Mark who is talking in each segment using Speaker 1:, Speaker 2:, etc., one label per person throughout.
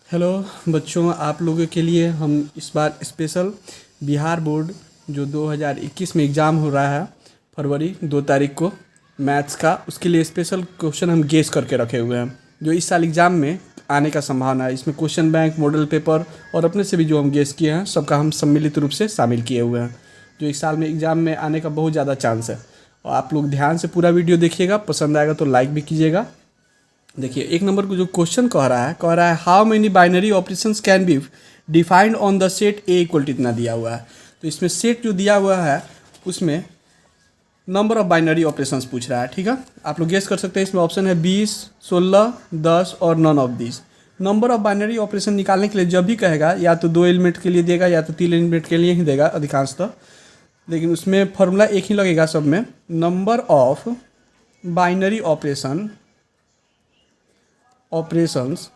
Speaker 1: Hello बच्चों, आप लोगों के लिए हम इस बार स्पेशल बिहार बोर्ड जो 2021 में एग्ज़ाम हो रहा है फरवरी 2 तारीख को मैथ्स का, उसके लिए स्पेशल क्वेश्चन हम गेस करके रखे हुए हैं जो इस साल एग्ज़ाम में आने का संभावना है। इसमें क्वेश्चन बैंक, मॉडल पेपर और अपने से भी जो हम गेस किए हैं सबका हम सम्मिलित रूप से शामिल किए हुए हैं, जो इस साल में एग्ज़ाम में आने का बहुत ज़्यादा चांस है। और आप लोग ध्यान से पूरा वीडियो देखिएगा, पसंद आएगा तो लाइक भी कीजिएगा। देखिए, एक नंबर को जो क्वेश्चन कह रहा है how many binary operations can be defined on the set A equal to इतना दिया हुआ है। तो इसमें सेट जो दिया हुआ है उसमें नंबर ऑफ बाइनरी ऑपरेशंस पूछ रहा है। ठीक है, आप लोग गेस कर सकते हैं। इसमें ऑप्शन है 20, 16, 10 और none of this. Number of binary operation निकालने के लिए जब भी कहेगा या तो 2 एलिमेंट के लिए देगा या तो 3 एलिमेंट के लिए ही देगा अधिकांशतः, लेकिन उसमें फॉर्मूला एक ही लगेगा सब में। Number of binary operations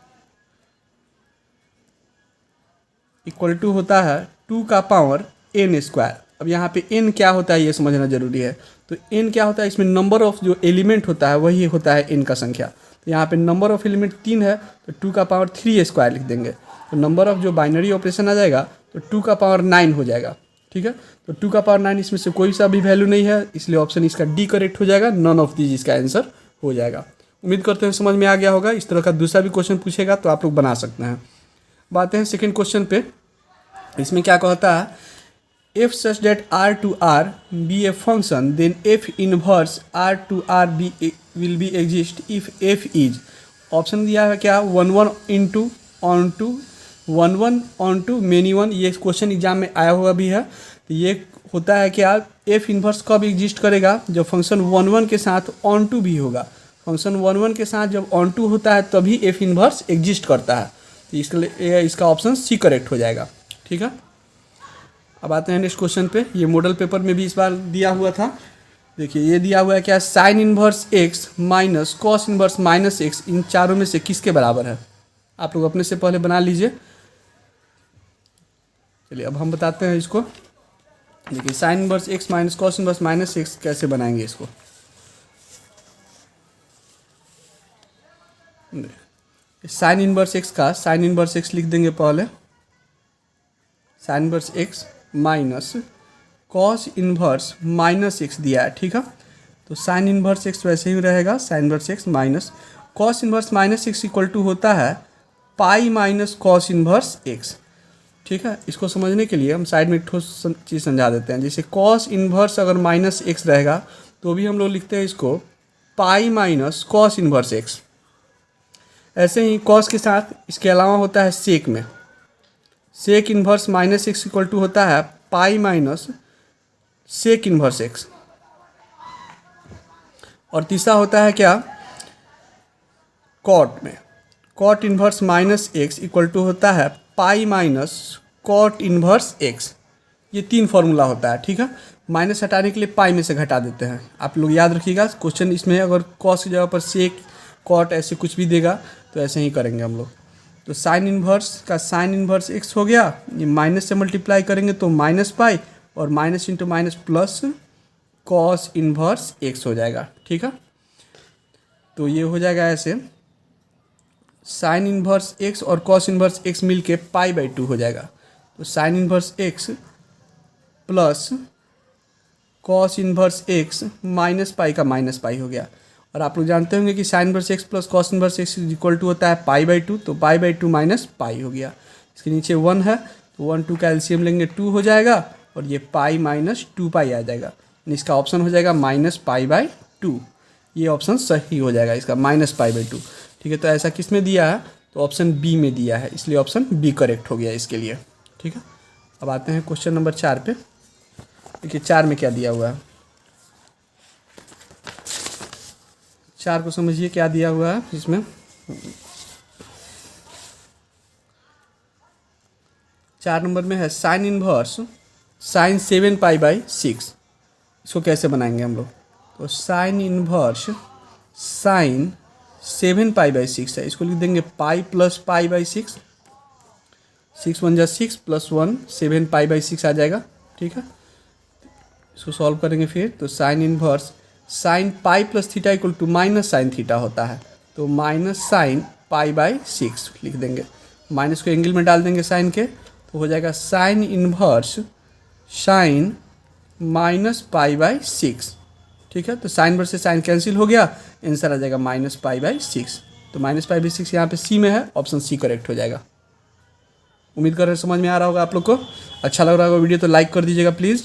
Speaker 1: equal to होता है 2 का पावर n स्क्वायर। अब यहाँ पे n क्या होता है ये समझना जरूरी है। तो n क्या होता है, इसमें नंबर ऑफ जो एलिमेंट होता है वही होता है n का संख्या। तो यहाँ पे नंबर ऑफ एलिमेंट 3 है तो 2 का पावर 3 स्क्वायर लिख देंगे। तो नंबर ऑफ जो बाइनरी ऑपरेशन आ जाएगा तो 2 का पावर 9 हो जाएगा। ठीक है, तो 2 का पावर 9 इसमें से कोई सा भी वैल्यू नहीं है, इसलिए ऑप्शन इसका डी करेक्ट हो जाएगा। नन ऑफ दीज इसका आंसर हो जाएगा। उम्मीद करते हैं समझ में आ गया होगा। इस तरह का दूसरा भी क्वेश्चन पूछेगा तो आप लोग बना सकते हैं। बातें हैं सेकंड क्वेश्चन पे। इसमें क्या कहता है, if such that R to R be a function then f inverse R to R be will be exist if f is. Option दिया है क्या, 1 1 into onto 1 1 onto many one. ये question exam में आया हुआ भी है। तो ये होता है क्या, एफ इनवर्स कब एग्जिस्ट करेगा, जब फंक्शन 1 1 के साथ ऑन टू भी होगा। फंक्शन 1 1 के साथ जब ऑन टू होता है तभी एफ इनवर्स एग्जिस्ट करता है। तो इसका ऑप्शन सी करेक्ट हो जाएगा। ठीक है, अब आते हैं नेक्स्ट क्वेश्चन पे। ये मॉडल पेपर में भी इस बार दिया हुआ था। देखिए, ये दिया हुआ है क्या, sine inverse x minus cos inverse minus x इन चारों में से किसके बराबर है। आप लोग अपने से पहले बना लीजिए। चलिए अब हम बताते हैं इसको। देखिए, sign inverse x minus cos inverse minus x कैसे बनाएंगे इसको। साइन इनवर्स एक्स का साइन इनवर्स एक्स लिख देंगे पहले, sign inverse x minus cos inverse minus x दिया है। ठीक है, तो साइन इनवर्स एक्स वैसे ही रहेगा, sine inverse x minus cos inverse minus x equal to होता है pi minus cos inverse x. ठीक है, इसको समझने के लिए हम साइड में एक ठोस चीज़ समझा देते हैं। जैसे कॉस इनवर्स अगर माइनस एक्स रहेगा तो भी हम लोग लिखते हैं इसको पाई माइनस कॉस इनवर्स एक्स। ऐसे ही कॉस के साथ इसके अलावा होता है सेक में, sec inverse minus x equal to होता है pi minus sec inverse x. और तीसरा होता है क्या, कॉट में cot inverse minus x equal to होता है pi minus cot inverse x. ये 3 फॉर्मूला होता है। ठीक है, माइनस हटाने के लिए पाई में से घटा देते हैं। आप लोग याद रखिएगा, क्वेश्चन इसमें अगर कॉस की जगह पर सेक कॉट ऐसे कुछ भी देगा तो ऐसे ही करेंगे हम लोग। तो साइन इन्वर्स का साइन इन्वर्स एक्स हो गया, ये माइनस से मल्टीप्लाई करेंगे तो माइनस पाई और minus into minus plus cos inverse x हो जाएगा। ठीक है, तो ये हो जाएगा ऐसे, साइन इन्वर्स एक्स और कॉस इन्वर्स एक्स मिल के पाई बाई 2 हो जाएगा। तो sign inverse x plus cos inverse x minus pi का माइनस पाई हो गया। और आप लोग जानते होंगे कि sine inverse x plus cos inverse x equal to होता है पाई बाई 2। तो पाई बाई 2 माइनस पाई हो गया। इसके नीचे 1 है तो 1 2 का एलसीएम लेंगे 2 हो जाएगा और ये पाई माइनस 2 पाई आ जाएगा। इसका ऑप्शन हो जाएगा माइनस पाई बाई 2। ये ऑप्शन सही हो जाएगा इसका, माइनस पाई बाई 2। ठीक है, तो ऐसा किस में दिया है, तो ऑप्शन बी में दिया है, इसलिए ऑप्शन बी करेक्ट हो गया इसके लिए। ठीक है, अब आते हैं क्वेश्चन नंबर 4 पे। देखिए 4 में क्या दिया हुआ है, 4 को समझिए क्या दिया हुआ है इसमें। 4 नंबर में है sign inverse sign 7 pi by 6। इसको कैसे बनाएंगे हम लोग, तो sine inverse sign 7 pi by 6 है, इसको लिख देंगे पाई प्लस पाई बाई 6। 6 1 जा 6 प्लस 1 7 पाई बाई 6 आ जाएगा। ठीक है, इसको सॉल्व करेंगे फिर, तो sine inverse sine pi plus theta equal to minus sine theta होता है। तो माइनस साइन पाई बाई 6 लिख देंगे, माइनस को एंगल में डाल देंगे साइन के, तो हो जाएगा sine inverse sine minus pi by 6। ठीक है, तो साइन वर्स से साइन कैंसिल हो गया, आंसर आ जाएगा माइनस पाई बाई 6। तो माइनस पाई बाई 6 यहाँ पे सी में है, ऑप्शन सी करेक्ट हो जाएगा। उम्मीद कर रहे समझ में आ रहा होगा आप लोग को। अच्छा लग रहा होगा वीडियो तो लाइक कर दीजिएगा प्लीज़।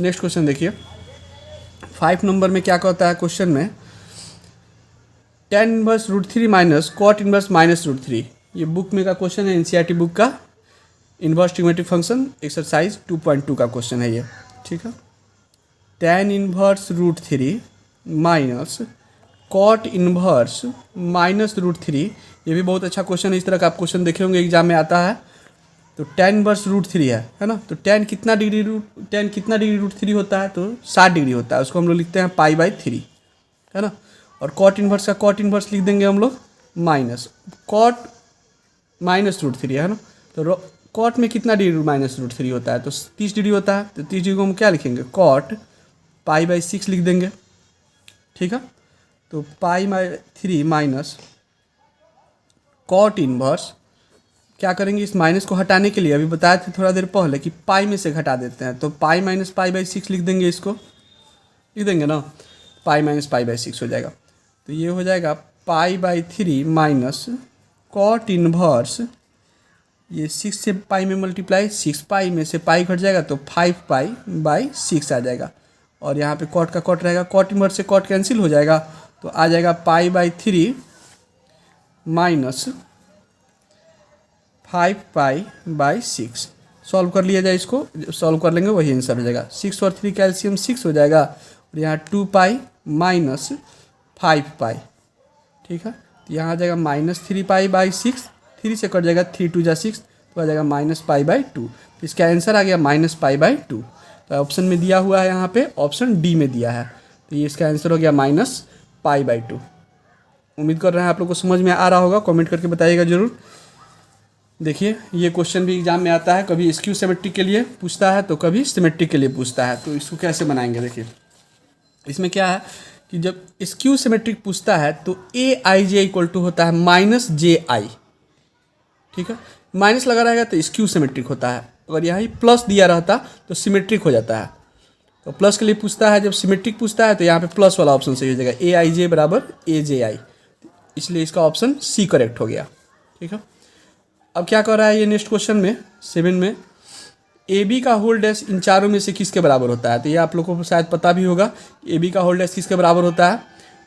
Speaker 1: नेक्स्ट क्वेश्चन देखिए, 5 नंबर में क्या कहता है क्वेश्चन में, tan inverse √3 minus cot inverse minus √3। ये बुक में का क्वेश्चन है, एनसीईआरटी बुक का, इनवर्स ट्रिग्नोमेट्रिक फंक्शन एक्सरसाइज 2.2 का क्वेश्चन है ये। ठीक है, tan inverse √3 minus cot inverse minus √3, ये भी बहुत अच्छा क्वेश्चन है। इस तरह का आप क्वेश्चन देखे होंगे एग्जाम में आता है। तो tan इनवर्स √3 है ना, तो tan कितना डिग्री √3 होता है, तो 60 डिग्री होता है, उसको हम लोग लिखते हैं पाई बाई 3, है ना। और कॉट इनवर्स का कॉट इनवर्स लिख देंगे हम लोग माइनस कॉट माइनस √3, है ना। तो कॉट में कितना डिग्री माइनस √3 होता है, तो 30 डिग्री होता है, तो 30 डिग्री को हम क्या लिखेंगे, कॉट पाई बाई 6 लिख देंगे। ठीक है, तो pi by 3 minus cot inverse, क्या करेंगे इस माइनस को हटाने के लिए, अभी बताए थे थोड़ा देर पहले कि पाई में से घटा देते हैं, तो पाई माइनस पाई बाई 6 लिख देंगे, इसको लिख देंगे ना, पाई माइनस पाई बाई 6 हो जाएगा। तो ये हो जाएगा pi by 3 minus cot inverse, ये 6 से पाई में मल्टीप्लाई, 6 पाई में से पाई घट जाएगा तो 5 पाई बाई 6 आ जाएगा। और यहाँ पे कॉट का कॉट रहेगा, कॉट इनवर्स से कॉट कैंसिल हो जाएगा, तो आ जाएगा pi by 3 minus 5 pi by 6। Solve कर लिया जाए, इसको सॉल्व कर लेंगे वही आंसर हो जाएगा। 6 और 3 कैल्शियम 6 हो जाएगा, और यहाँ 2 पाई माइनस 5 पाई। ठीक है, तो यहाँ आ जाएगा माइनस 3 पाई बाई 6, 3 से कट जाएगा, 3 2 जा 6, तो आ जाएगा माइनस पाई बाई 2। तो इसका आंसर आ गया माइनस पाई बाई 2। तो ऑप्शन में दिया हुआ है, यहाँ पे ऑप्शन डी में दिया है, तो ये इसका आंसर हो गया माइनस पाई बाई 2। उम्मीद कर रहे हैं आप लोग को समझ में आ रहा होगा, कमेंट करके बताइएगा जरूर। देखिए ये क्वेश्चन भी एग्जाम में आता है, कभी स्क्यू सिमेट्रिक के लिए पूछता है तो कभी सिमेट्रिक के लिए पूछता है। तो इसको कैसे बनाएंगे, देखिए इसमें क्या है कि जब स्क्यू सिमेट्रिक पूछता है तो ए आई जे इक्वल टू होता है माइनस जे आई। ठीक है, माइनस लगा रहेगा तो स्क्यू सिमेट्रिक होता है, अगर यहाँ प्लस दिया रहता तो सिमेट्रिक हो जाता है। तो प्लस के लिए पूछता है, जब सिमेट्रिक पूछता है तो यहाँ पे प्लस वाला ऑप्शन सही हो जाएगा, ए आई जे बराबर ए जे आई, इसलिए इसका ऑप्शन सी करेक्ट हो गया। ठीक है, अब क्या कर रहा है ये नेक्स्ट क्वेश्चन में 7 में, ए बी का होल डैश इन चारों में से किसके बराबर होता है। तो ये आप लोगों को शायद पता भी होगा, ए बी का होल डैश किसके बराबर होता है।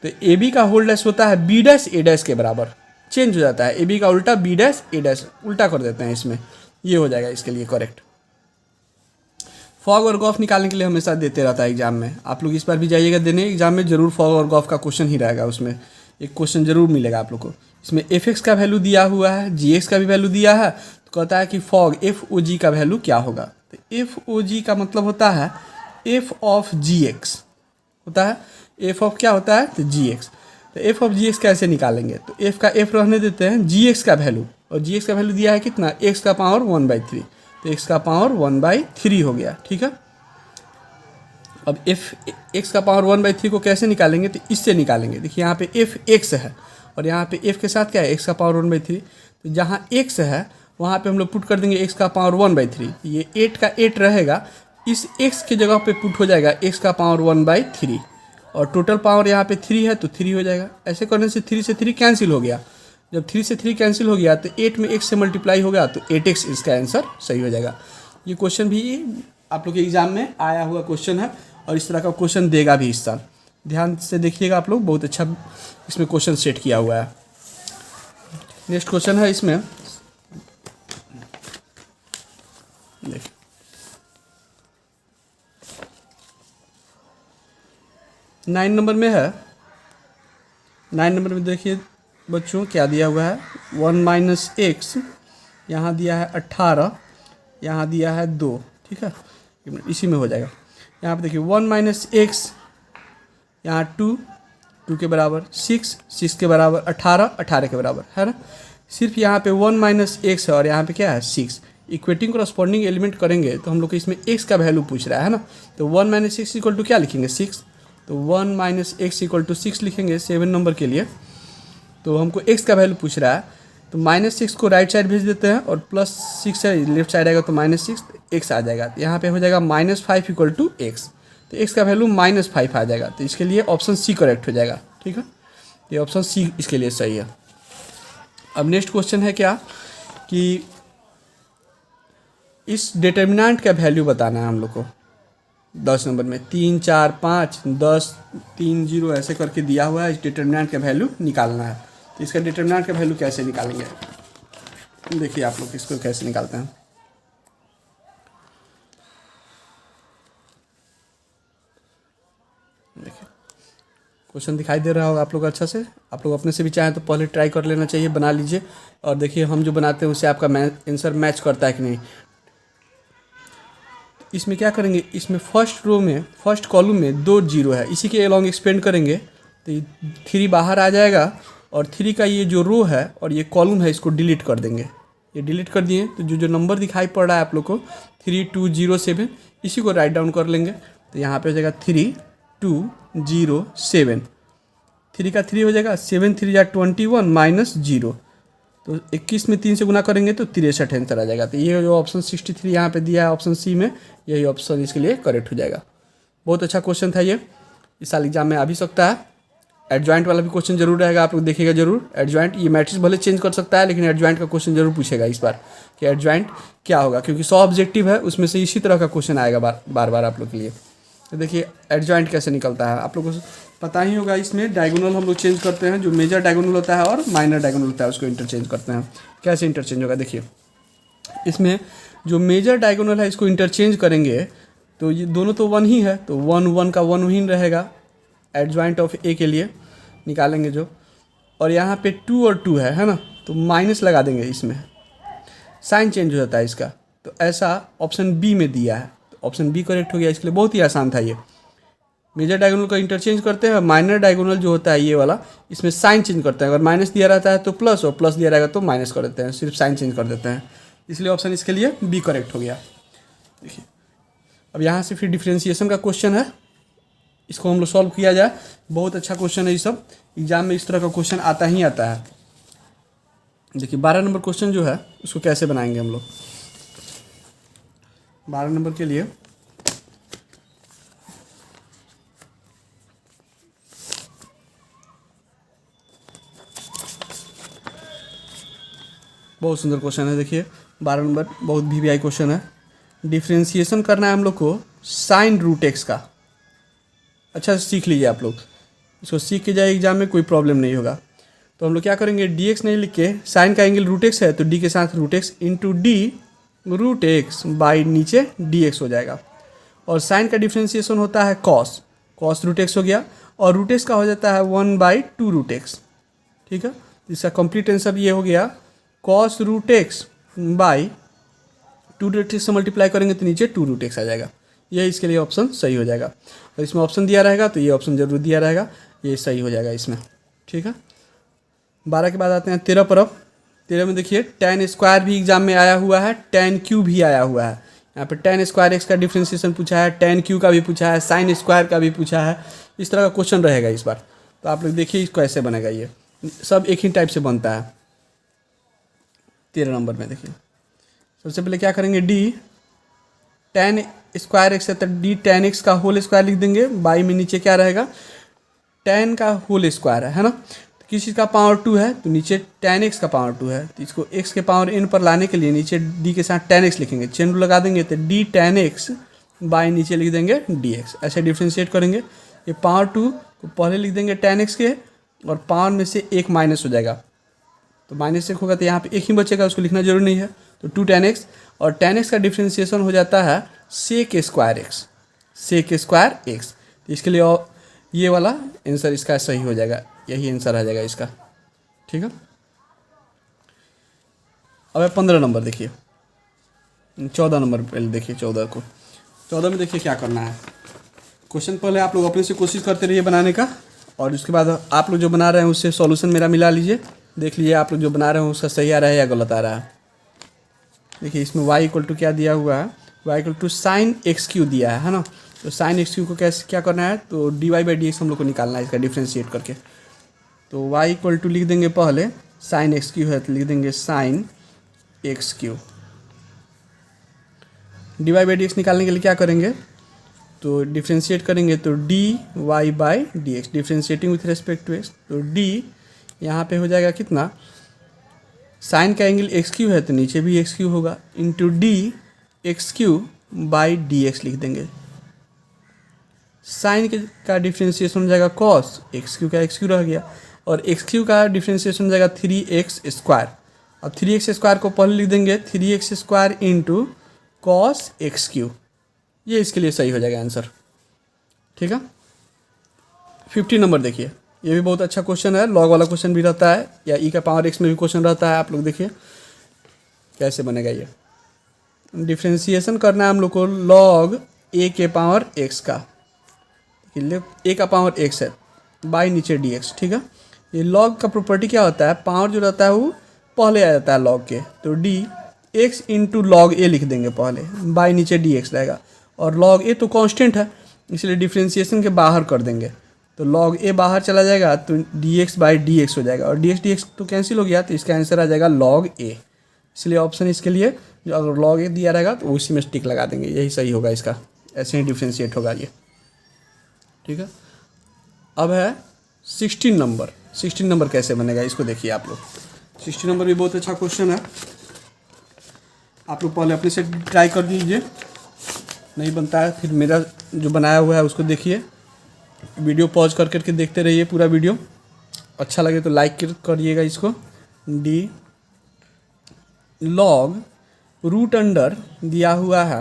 Speaker 1: तो ए बी का होल डैश होता है बी डैश ए डैश के बराबर, चेंज हो जाता है, ए बी का उल्टा बी डैश ए डैश, उल्टा कर देते हैं इसमें, ये हो जाएगा इसके लिए करेक्ट। फॉग और गॉफ निकालने के लिए हमेशा देते रहता है एग्जाम में, आप लोग इस बार भी जाइएगा देने एग्जाम में, जरूर फॉग और गॉफ का क्वेश्चन ही रहेगा, उसमें एक क्वेश्चन जरूर मिलेगा आप लोग को। इसमें एफ एक्स का वैल्यू दिया हुआ है, जी एक्स का भी वैल्यू दिया है, तो कहता है कि फॉग एफ ओ जी का वैल्यू क्या होगा। तो एफ ओ जी का मतलब होता है एफ ऑफ जी एक्स होता है, एफ ऑफ क्या होता है, तो जी एक्स। तो एफ ऑफ जी एक्स कैसे निकालेंगे, तो एफ का एफ रहने देते हैं, जी एक्स का वैल्यू, और जी एक्स का वैल्यू दिया है कितना, एक्स का पावर 1/3, तो एक्स का पावर 1/3 हो गया। ठीक है, अब एफ एक्स का पावर 1/3 को कैसे निकालेंगे, तो इससे निकालेंगे। देखिए यहाँ पे एफ एक्स है और यहाँ पे एफ के साथ क्या है, एक्स का पावर 1/3, तो जहाँ एक्स है वहाँ पे हम लोग पुट कर देंगे एक्स का पावर 1/3, ये 8 का 8 रहेगा, इस एक्स की जगह पे पुट हो जाएगा एक्स का पावर 1/3, और टोटल पावर यहाँ पे 3 है तो 3 हो जाएगा। ऐसे करने से 3 से 3 कैंसिल हो गया, जब 3 से 3 कैंसिल हो गया तो 8 में x से मल्टीप्लाई होगा तो 8x इसका आंसर सही हो जाएगा। ये क्वेश्चन भी आप लोग के एग्जाम में आया हुआ क्वेश्चन है, और इस तरह का क्वेश्चन देगा भी इस साल, ध्यान से देखिएगा आप लोग, बहुत अच्छा इसमें क्वेश्चन सेट किया हुआ है। नेक्स्ट क्वेश्चन है इसमें, देखिए 9 नंबर में है। 9 नंबर में देखिए बच्चों क्या दिया हुआ है, 1 - x, यहाँ दिया है 18, यहाँ दिया है 2। ठीक है, इसी में हो जाएगा। यहाँ पे देखिए 1 - x, यहाँ 2 के बराबर, 6 के बराबर, 18 के बराबर, है ना। सिर्फ यहाँ पे 1 - x है और यहाँ पे क्या है 6, इक्वेटिंग करस्पॉन्डिंग एलिमेंट करेंगे तो हम लोग को इसमें x का वैल्यू पूछ रहा है ना। तो 1 - x इक्वल टू क्या लिखेंगे 6, तो 1 - x इक्वल टू 6 लिखेंगे 7 नंबर के लिए। तो हमको x का वैल्यू पूछ रहा है, तो -6 को राइट साइड भेज देते हैं और +6 है लेफ्ट साइड आएगा तो -6 एक्स आ जाएगा। तो यहाँ पे हो जाएगा -5 इक्वल टू एक्स, तो एक्स का वैल्यू -5 आ जाएगा। तो इसके लिए ऑप्शन सी करेक्ट हो जाएगा। ठीक है, ये ऑप्शन सी इसके लिए सही है। अब नेक्स्ट क्वेश्चन है क्या कि इस डिटर्मिनेंट का वैल्यू बताना है हम लोग को 10 नंबर में 3, 4, 5, 10, 3, 0 ऐसे करके दिया हुआ है। इस डिटर्मिनेंट का वैल्यू निकालना है। तो इसका डिटर्मिनेंट का वैल्यू कैसे निकालेंगे, देखिए आप लोग इसको कैसे निकालते हैं। देखिए क्वेश्चन दिखाई दे रहा होगा आप लोग अच्छा से। आप लोग अपने से भी चाहें तो पहले ट्राई कर लेना चाहिए, बना लीजिए और देखिए हम जो बनाते हैं उससे आपका आंसर मैच करता है कि नहीं। इसमें क्या करेंगे, इसमें फर्स्ट रो में फर्स्ट कॉलम में 2 0 है, इसी के अलॉन्ग एक्सपेंड करेंगे तो 3 बाहर आ जाएगा और 3 का ये जो रो है और ये कॉलम है इसको डिलीट कर देंगे। ये डिलीट कर दिए तो जो नंबर दिखाई पड़ रहा है आप लोग को 3207 इसी को राइट डाउन कर लेंगे। तो यहाँ पे हो जाएगा 3207, 3 का 3 हो जाएगा 7 3 जा 21 -0, तो 21 में 3 से गुना करेंगे तो 63 आंसर आ जाएगा। तो ये जो ऑप्शन 63 यहाँ पे दिया है ऑप्शन सी में, यही ऑप्शन इसके लिए करेक्ट हो जाएगा। बहुत अच्छा क्वेश्चन था ये, इस साल एग्जाम में आ भी सकता है। एडजॉइंट वाला भी क्वेश्चन जरूर रहेगा, आप लोग देखिएगा जरूर। एडजॉइंट ये मैट्रिक्स भले चेंज कर सकता है लेकिन एडजॉइंट का क्वेश्चन जरूर पूछेगा इस बार कि एडजॉइंट क्या होगा, क्योंकि 100 ऑब्जेक्टिव है उसमें से इसी तरह का क्वेश्चन आएगा बार बार आप लोग के लिए। तो देखिए एडजॉइंट कैसे निकलता है आप लोगों को पता ही होगा। इसमें डायगोनल हम लोग चेंज करते हैं, जो मेजर डायगोनल होता है और माइनर डायगोनल होता है उसको इंटरचेंज करते हैं। कैसे इंटरचेंज होगा देखिए, इसमें जो मेजर डायगोनल है इसको इंटरचेंज करेंगे तो ये दोनों तो 1 ही है, तो 1 1 का 1 ही रहेगा एडजॉइंट ऑफ ए के लिए निकालेंगे जो। और यहाँ पे 2 और 2 है ना, तो माइनस लगा देंगे, इसमें साइन चेंज हो जाता है इसका। तो ऐसा ऑप्शन बी में दिया है, तो ऑप्शन बी करेक्ट हो गया। इसके लिए बहुत ही आसान था ये। मेजर डायगोनल का इंटरचेंज करते हैं, माइनर डायगोनल जो होता है ये वाला इसमें साइन चेंज करते हैं। अगर माइनस दिया रहता है तो प्लस और प्लस दिया रहेगा तो माइनस कर देते हैं, सिर्फ साइन चेंज कर देते हैं। इसलिए ऑप्शन इसके लिए बी करेक्ट हो गया। देखिए अब यहाँ से फिर डिफ्रेंशिएशन का क्वेश्चन है, इसको हम लोग सॉल्व किया जाए। बहुत अच्छा क्वेश्चन है ये सब, एग्जाम में इस तरह का क्वेश्चन आता ही आता है। देखिए 12 नंबर क्वेश्चन जो है उसको कैसे बनाएंगे हम लोग। 12 नंबर के लिए बहुत सुंदर क्वेश्चन है। देखिए 12 नंबर बहुत वीवीआई क्वेश्चन है। डिफ्रेंशिएशन करना है हम लोग को साइन रूट एक्स का। अच्छा से सीख लीजिए आप लोग, इसको सीख के जाए एग्जाम में कोई प्रॉब्लम नहीं होगा। तो हम लोग क्या करेंगे, डी एक्स नहीं लिख के, साइन का एंगल रूट एक्स है तो डी के साथ root x into d root x by नीचे डी एक्स हो जाएगा। और साइन का डिफ्रेंशिएशन होता है कॉस, कॉस रूट एक्स हो गया और रूट एक्स का हो जाता है 1/2 रूट एक्स। ठीक है, इसका कंप्लीट आंसर ये हो गया cos root x by 2 root x से मल्टीप्लाई करेंगे तो नीचे 2 रूट एक्स आ जाएगा। ये इसके लिए ऑप्शन सही हो जाएगा। और इसमें ऑप्शन दिया रहेगा तो ये ऑप्शन जरूर दिया रहेगा, ये सही हो जाएगा इसमें। ठीक है, 12 के बाद आते हैं 13 पर। 13 में देखिए tan स्क्वायर भी एग्जाम में आया हुआ है, tan क्यू भी आया हुआ है। यहाँ पे tan स्क्वायर एक्स का डिफ्रेंशिएशन पूछा है, tan क्यू का भी पूछा है, साइन स्क्वायर का भी पूछा है। इस तरह का क्वेश्चन रहेगा इस बार। तो आप लोग देखिए इसको कैसे बनेगा, ये सब एक ही टाइप से बनता है। 13 नंबर में देखिए सबसे पहले क्या करेंगे, डी tan स्क्वायर एक्स है तो डी tan एक्स का होल स्क्वायर लिख देंगे। बाई में नीचे क्या रहेगा, tan का होल स्क्वायर है ना, तो किस चीज़ का पावर 2 है तो नीचे tan x का पावर 2 है, तो इसको x के पावर n पर लाने के लिए नीचे d के साथ tan x लिखेंगे, चेन रूल लगा देंगे तो d tan x बाई नीचे लिख देंगे dx। ऐसे डिफ्रेंशिएट करेंगे। ये पावर 2 को पहले लिख देंगे tan x के और पावर में से एक माइनस हो जाएगा, तो माइनस एक होगा तो यहाँ पे एक ही बचेगा, उसको लिखना जरूरी नहीं है। तो 2 tan x और tan x का डिफ्रेंशिएशन हो जाता है sec square x, sec square x. तो इसके लिए ये वाला आंसर इसका सही हो जाएगा, यही आंसर आ जाएगा इसका। ठीक है, अब 15 नंबर देखिए, 14 नंबर पहले देखिए। 14 में देखिए क्या करना है। क्वेश्चन पहले आप लोग अपने से कोशिश करते रहिए बनाने का, और उसके बाद आप लोग जो बना रहे हैं उससे सॉल्यूशन मेरा मिला लीजिए, देख लीजिए आप लोग जो बना रहे हैं उसका सही आ रहा है या गलत आ रहा है। देखिए इसमें y इक्वल टू क्या दिया हुआ है, y equal to sine x cube दिया है ना। तो साइन एक्स क्यू को कैसे क्या करना है, तो dy/dx हम लोग को निकालना है इसका डिफ्रेंशिएट करके। तो y इक्वल टू लिख देंगे पहले साइन एक्स क्यू है तो लिख देंगे sine x cube. D Y by D x निकालने के लिए क्या करेंगे, तो डिफ्रेंशिएट करेंगे तो D Y by D x, differentiating with respect to x, तो डी यहाँ पे हो जाएगा कितना, साइन का एंगल एक्स क्यू है तो नीचे भी एक्स क्यू होगा, into d x Q by D x लिख देंगे। साइन का डिफ्रेंशिएशन हो जाएगा कॉस एक्स क्यू का एक्स क्यू रह गया, और एक्स क्यू का डिफ्रेंशिएशन हो जाएगा 3x²। अब 3x² को पहले लिख देंगे 3x² into cos x Q, ये इसके लिए सही हो जाएगा आंसर। ठीक है, 50 नंबर देखिए, ये भी बहुत अच्छा क्वेश्चन है, लॉग वाला क्वेश्चन भी रहता है, या ई का पावर एक्स में भी क्वेश्चन रहता है। आप लोग देखिए कैसे बनेगा ये। डिफ्रेंशिएशन करना है हम लोग को लॉग ए के पावर एक्स का, ए का पावर एक्स है बाई नीचे डी एक्स। ठीक है, ये लॉग का प्रॉपर्टी क्या होता है, पावर जो रहता है वो पहले आ जाता है लॉग के, तो डी एक्स इंटू लॉग ए लिख देंगे पहले, बाई नीचे डी एक्स रहेगा, और लॉग ए तो कांस्टेंट है इसलिए डिफ्रेंशिएशन के बाहर कर देंगे, तो लॉग ए बाहर चला जाएगा तो D x by D x हो जाएगा, और डी एक्स तो कैंसिल हो गया, तो इसका आंसर आ जाएगा लॉग ए। इसलिए ऑप्शन इसके लिए जो अगर लॉग ए दिया रहेगा तो उसी में टिक लगा देंगे, यही सही होगा इसका, ऐसे ही डिफ्रेंशिएट होगा ये। ठीक है, अब है 16 नंबर। 16 नंबर कैसे बनेगा इसको देखिए आप लोग। 16 नंबर भी बहुत अच्छा क्वेश्चन है, आप लोग पहले अपने से ट्राई कर लीजिए, नहीं बनता है फिर मेरा जो बनाया हुआ है उसको देखिए, वीडियो पॉज कर करके देखते रहिए पूरा वीडियो, अच्छा लगे तो लाइक करिएगा इसको। डी लॉग रूट अंडर दिया हुआ है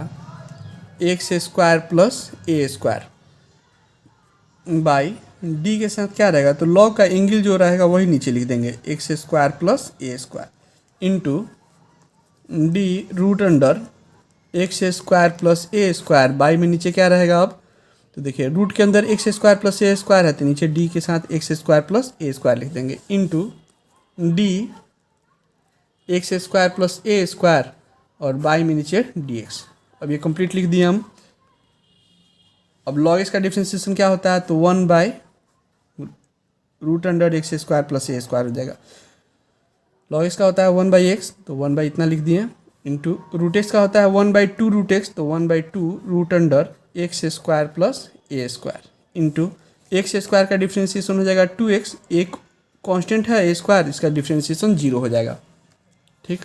Speaker 1: x² plus a² by D के साथ क्या रहेगा, तो लॉग का एंगल जो रहेगा वही नीचे लिख देंगे x² plus a² into d root under x² plus a² by में नीचे क्या रहेगा, अब तो देखिए रूट के अंदर x² प्लस a² है तो नीचे डी के साथ x² प्लस a² लिख देंगे, into D x² plus a² और बाई में नीचे dx। अब ये कंप्लीट लिख दिए हम। अब log x का डिफ्रेंशिएशन क्या होता है, तो 1 by root under x² plus a² हो जाएगा। log x का होता है 1 बाई एक्स, तो 1 बाई इतना लिख दिए, इंटू रूट एक्स का होता है 1 बाई 2 रूट एक्स, तो 1 by 2 root under x² plus a² into x² का डिफ्रेंशिएशन हो जाएगा 2x, एक कांस्टेंट है a², इसका डिफ्रेंशिएशन 0 हो जाएगा। ठीक,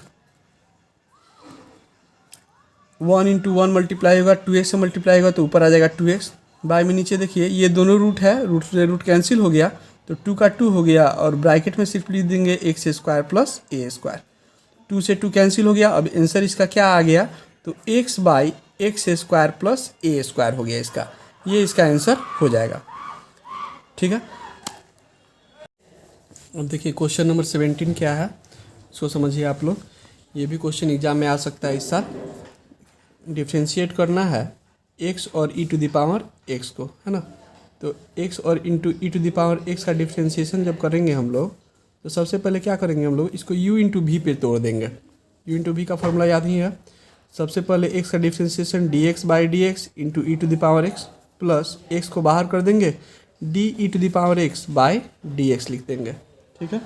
Speaker 1: 1 इंटू 1 मल्टीप्लाई होगा 2x से मल्टीप्लाई होगा तो ऊपर आ जाएगा 2x, बाई में नीचे देखिए ये दोनों रूट है, रूट से रूट कैंसिल हो गया तो 2 का 2 हो गया, और ब्रैकेट में सिर्फ लिख देंगे x² प्लस a², 2 से 2 कैंसिल हो गया। अब आंसर इसका क्या आ गया, तो x by x² plus a² हो गया इसका, ये इसका आंसर हो जाएगा। ठीक है, अब देखिए क्वेश्चन नंबर 17 क्या है, इसको समझिए आप लोग, ये भी क्वेश्चन एग्जाम में आ सकता है इस साल। डिफ्रेंशिएट करना है x और e to the power x को, है ना, तो x और into e to the power x का डिफ्रेंशिएशन जब करेंगे हम लोग, तो सबसे पहले क्या करेंगे हम लोग, इसको u इंटू v पे तोड़ देंगे। u इंटू v का फॉर्मूला याद ही है, सबसे पहले x का differentiation dx by dx into e to the power x plus x को बाहर कर देंगे de to the power x by dx लिख देंगे। ठीक है,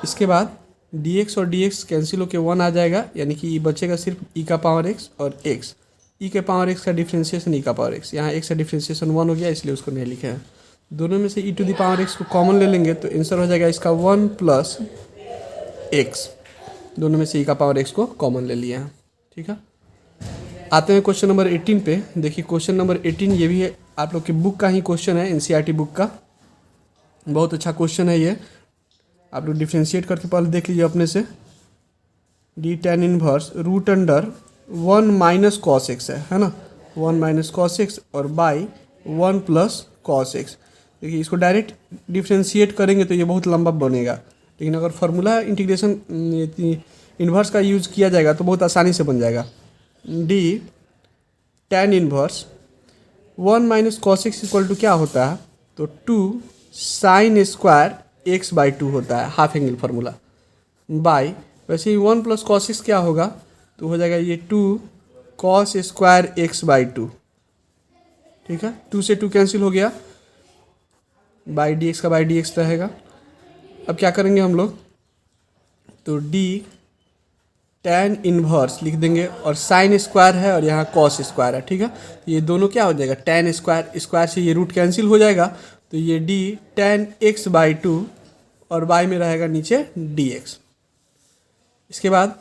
Speaker 1: इसके बाद dx और dx कैंसिल होकर 1 आ जाएगा, यानी कि ये बचेगा सिर्फ e का पावर x और x, e के पावर x का डिफ्रेंशिएशन e का पावर x, यहाँ x का डिफ्रेंशिएशन 1 हो गया इसलिए उसको नहीं लिखे हैं। दोनों में से e to the power x को कॉमन ले लेंगे तो आंसर हो जाएगा इसका 1 प्लस x, दोनों में से e का पावर x को कॉमन ले लिया है। ठीक है, आते हैं क्वेश्चन नंबर 18 पे। देखिए क्वेश्चन नंबर 18 ये भी है आप लोग की बुक का ही क्वेश्चन है, NCERT बुक का, बहुत अच्छा क्वेश्चन है ये, आप लोग डिफ्रेंशिएट करके पहले देख लीजिए अपने से। D tan inverse root under 1 minus cos x है ना, 1 माइनस कॉस एक्स और बाई 1 प्लस कॉस एक्स। देखिए इसको डायरेक्ट डिफ्रेंशिएट करेंगे तो ये बहुत लंबा बनेगा, लेकिन अगर फार्मूला इंटीग्रेशन इन्वर्स का यूज़ किया जाएगा तो बहुत आसानी से बन जाएगा। D tan inverse 1 minus cos x equal to क्या होता है, तो 2 साइन स्क्वायर x बाई 2 होता है, हाफ एंगल फार्मूला, बाई वैसे ही 1 प्लस कॉस एक्स क्या होगा, तो हो जाएगा ये 2 कॉस स्क्वायर x बाई 2। ठीक है, 2 से 2 कैंसिल हो गया, बाई डी एक्स का बाई डी एक्स रहेगा। अब क्या करेंगे हम लोग, तो डी tan इनवर्स लिख देंगे, और साइन स्क्वायर है और यहाँ कॉस स्क्वायर है, ठीक है। तो ये दोनों क्या हो जाएगा, tan स्क्वायर, स्क्वायर से ये रूट कैंसिल हो जाएगा, तो ये d tan x/2 और y में रहेगा नीचे dx। इसके बाद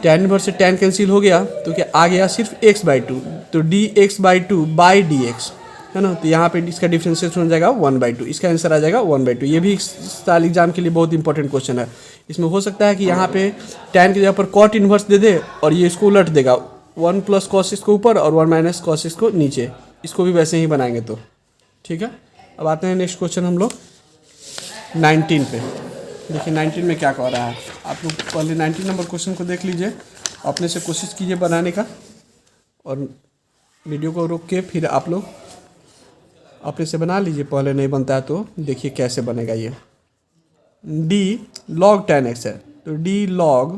Speaker 1: tan इनवर्स से tan कैंसिल हो गया, तो क्या आ गया सिर्फ x/2, तो dx/2 बाई dx, है ना। तो यहाँ पे इसका डिफरेंशिएशन हो जाएगा 1/2, इसका आंसर आ जाएगा 1/2। ये भी इस साल एग्जाम के लिए बहुत इंपॉर्टेंट क्वेश्चन है। इसमें हो सकता है कि यहाँ पे tan की जगह पर cot इनवर्स दे दे और ये इसको उलट देगा, 1 + cos इसको ऊपर और 1 - cos इसको नीचे, इसको भी वैसे ही बनाएंगे तो ठीक है। अब आते हैं नेक्स्ट क्वेश्चन हम लोग 19 पे। देखिए 19 में क्या कह रहा है, आप लोग पहले 19 नंबर क्वेश्चन को देख लीजिए, अपने से कोशिश कीजिए बनाने का, और वीडियो को रोक के फिर आप लोग अपने से बना लीजिए, पहले नहीं बनता है तो देखिए कैसे बनेगा। ये d log tan x है, तो d log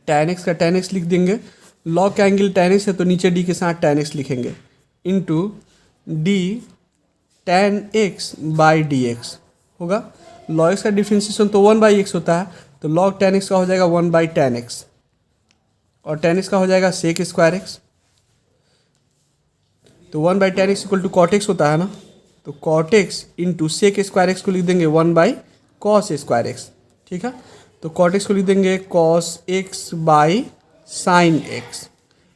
Speaker 1: tan x का tan x लिख देंगे, log का एंगल tan x है तो नीचे d के साथ tan x लिखेंगे, into d tan x by dx होगा। log x का डिफ्रेंशिएशन तो 1/x होता है, तो log tan x का हो जाएगा 1/tan x, और tan x का हो जाएगा sec स्क्वायर x, तो 1/tan x equal to cot x होता है ना, तो cot x इंटू sec स्क्वायर x को लिख देंगे 1/cos स्क्वायर x, ठीक है। तो cot x को लिख देंगे cos x by sine x,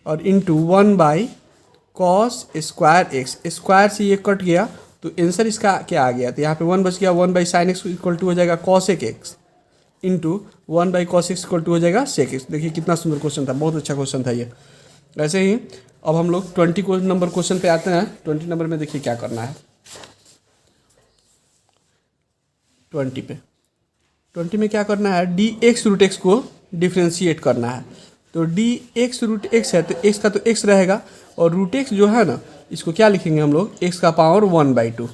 Speaker 1: और into 1/cos square x, square से ये कट गया तो आंसर इसका क्या आ गया, तो यहाँ पे 1 बच गया, 1/sin x इक्वल टू हो जाएगा cos x, into 1/cos x equal to हो जाएगा sec x। देखिए कितना सुंदर क्वेश्चन था, बहुत अच्छा क्वेश्चन था ये। वैसे ही अब हम लोग 20 नंबर क्वेश्चन पे आते हैं। 20 नंबर में देखिए क्या करना है। 20 पे 20 में क्या करना है, dx√x को डिफ्रेंशिएट करना है। तो dx√x है तो x का तो x रहेगा, और √x जो है ना इसको क्या लिखेंगे हम लोग, x का पावर 1/2।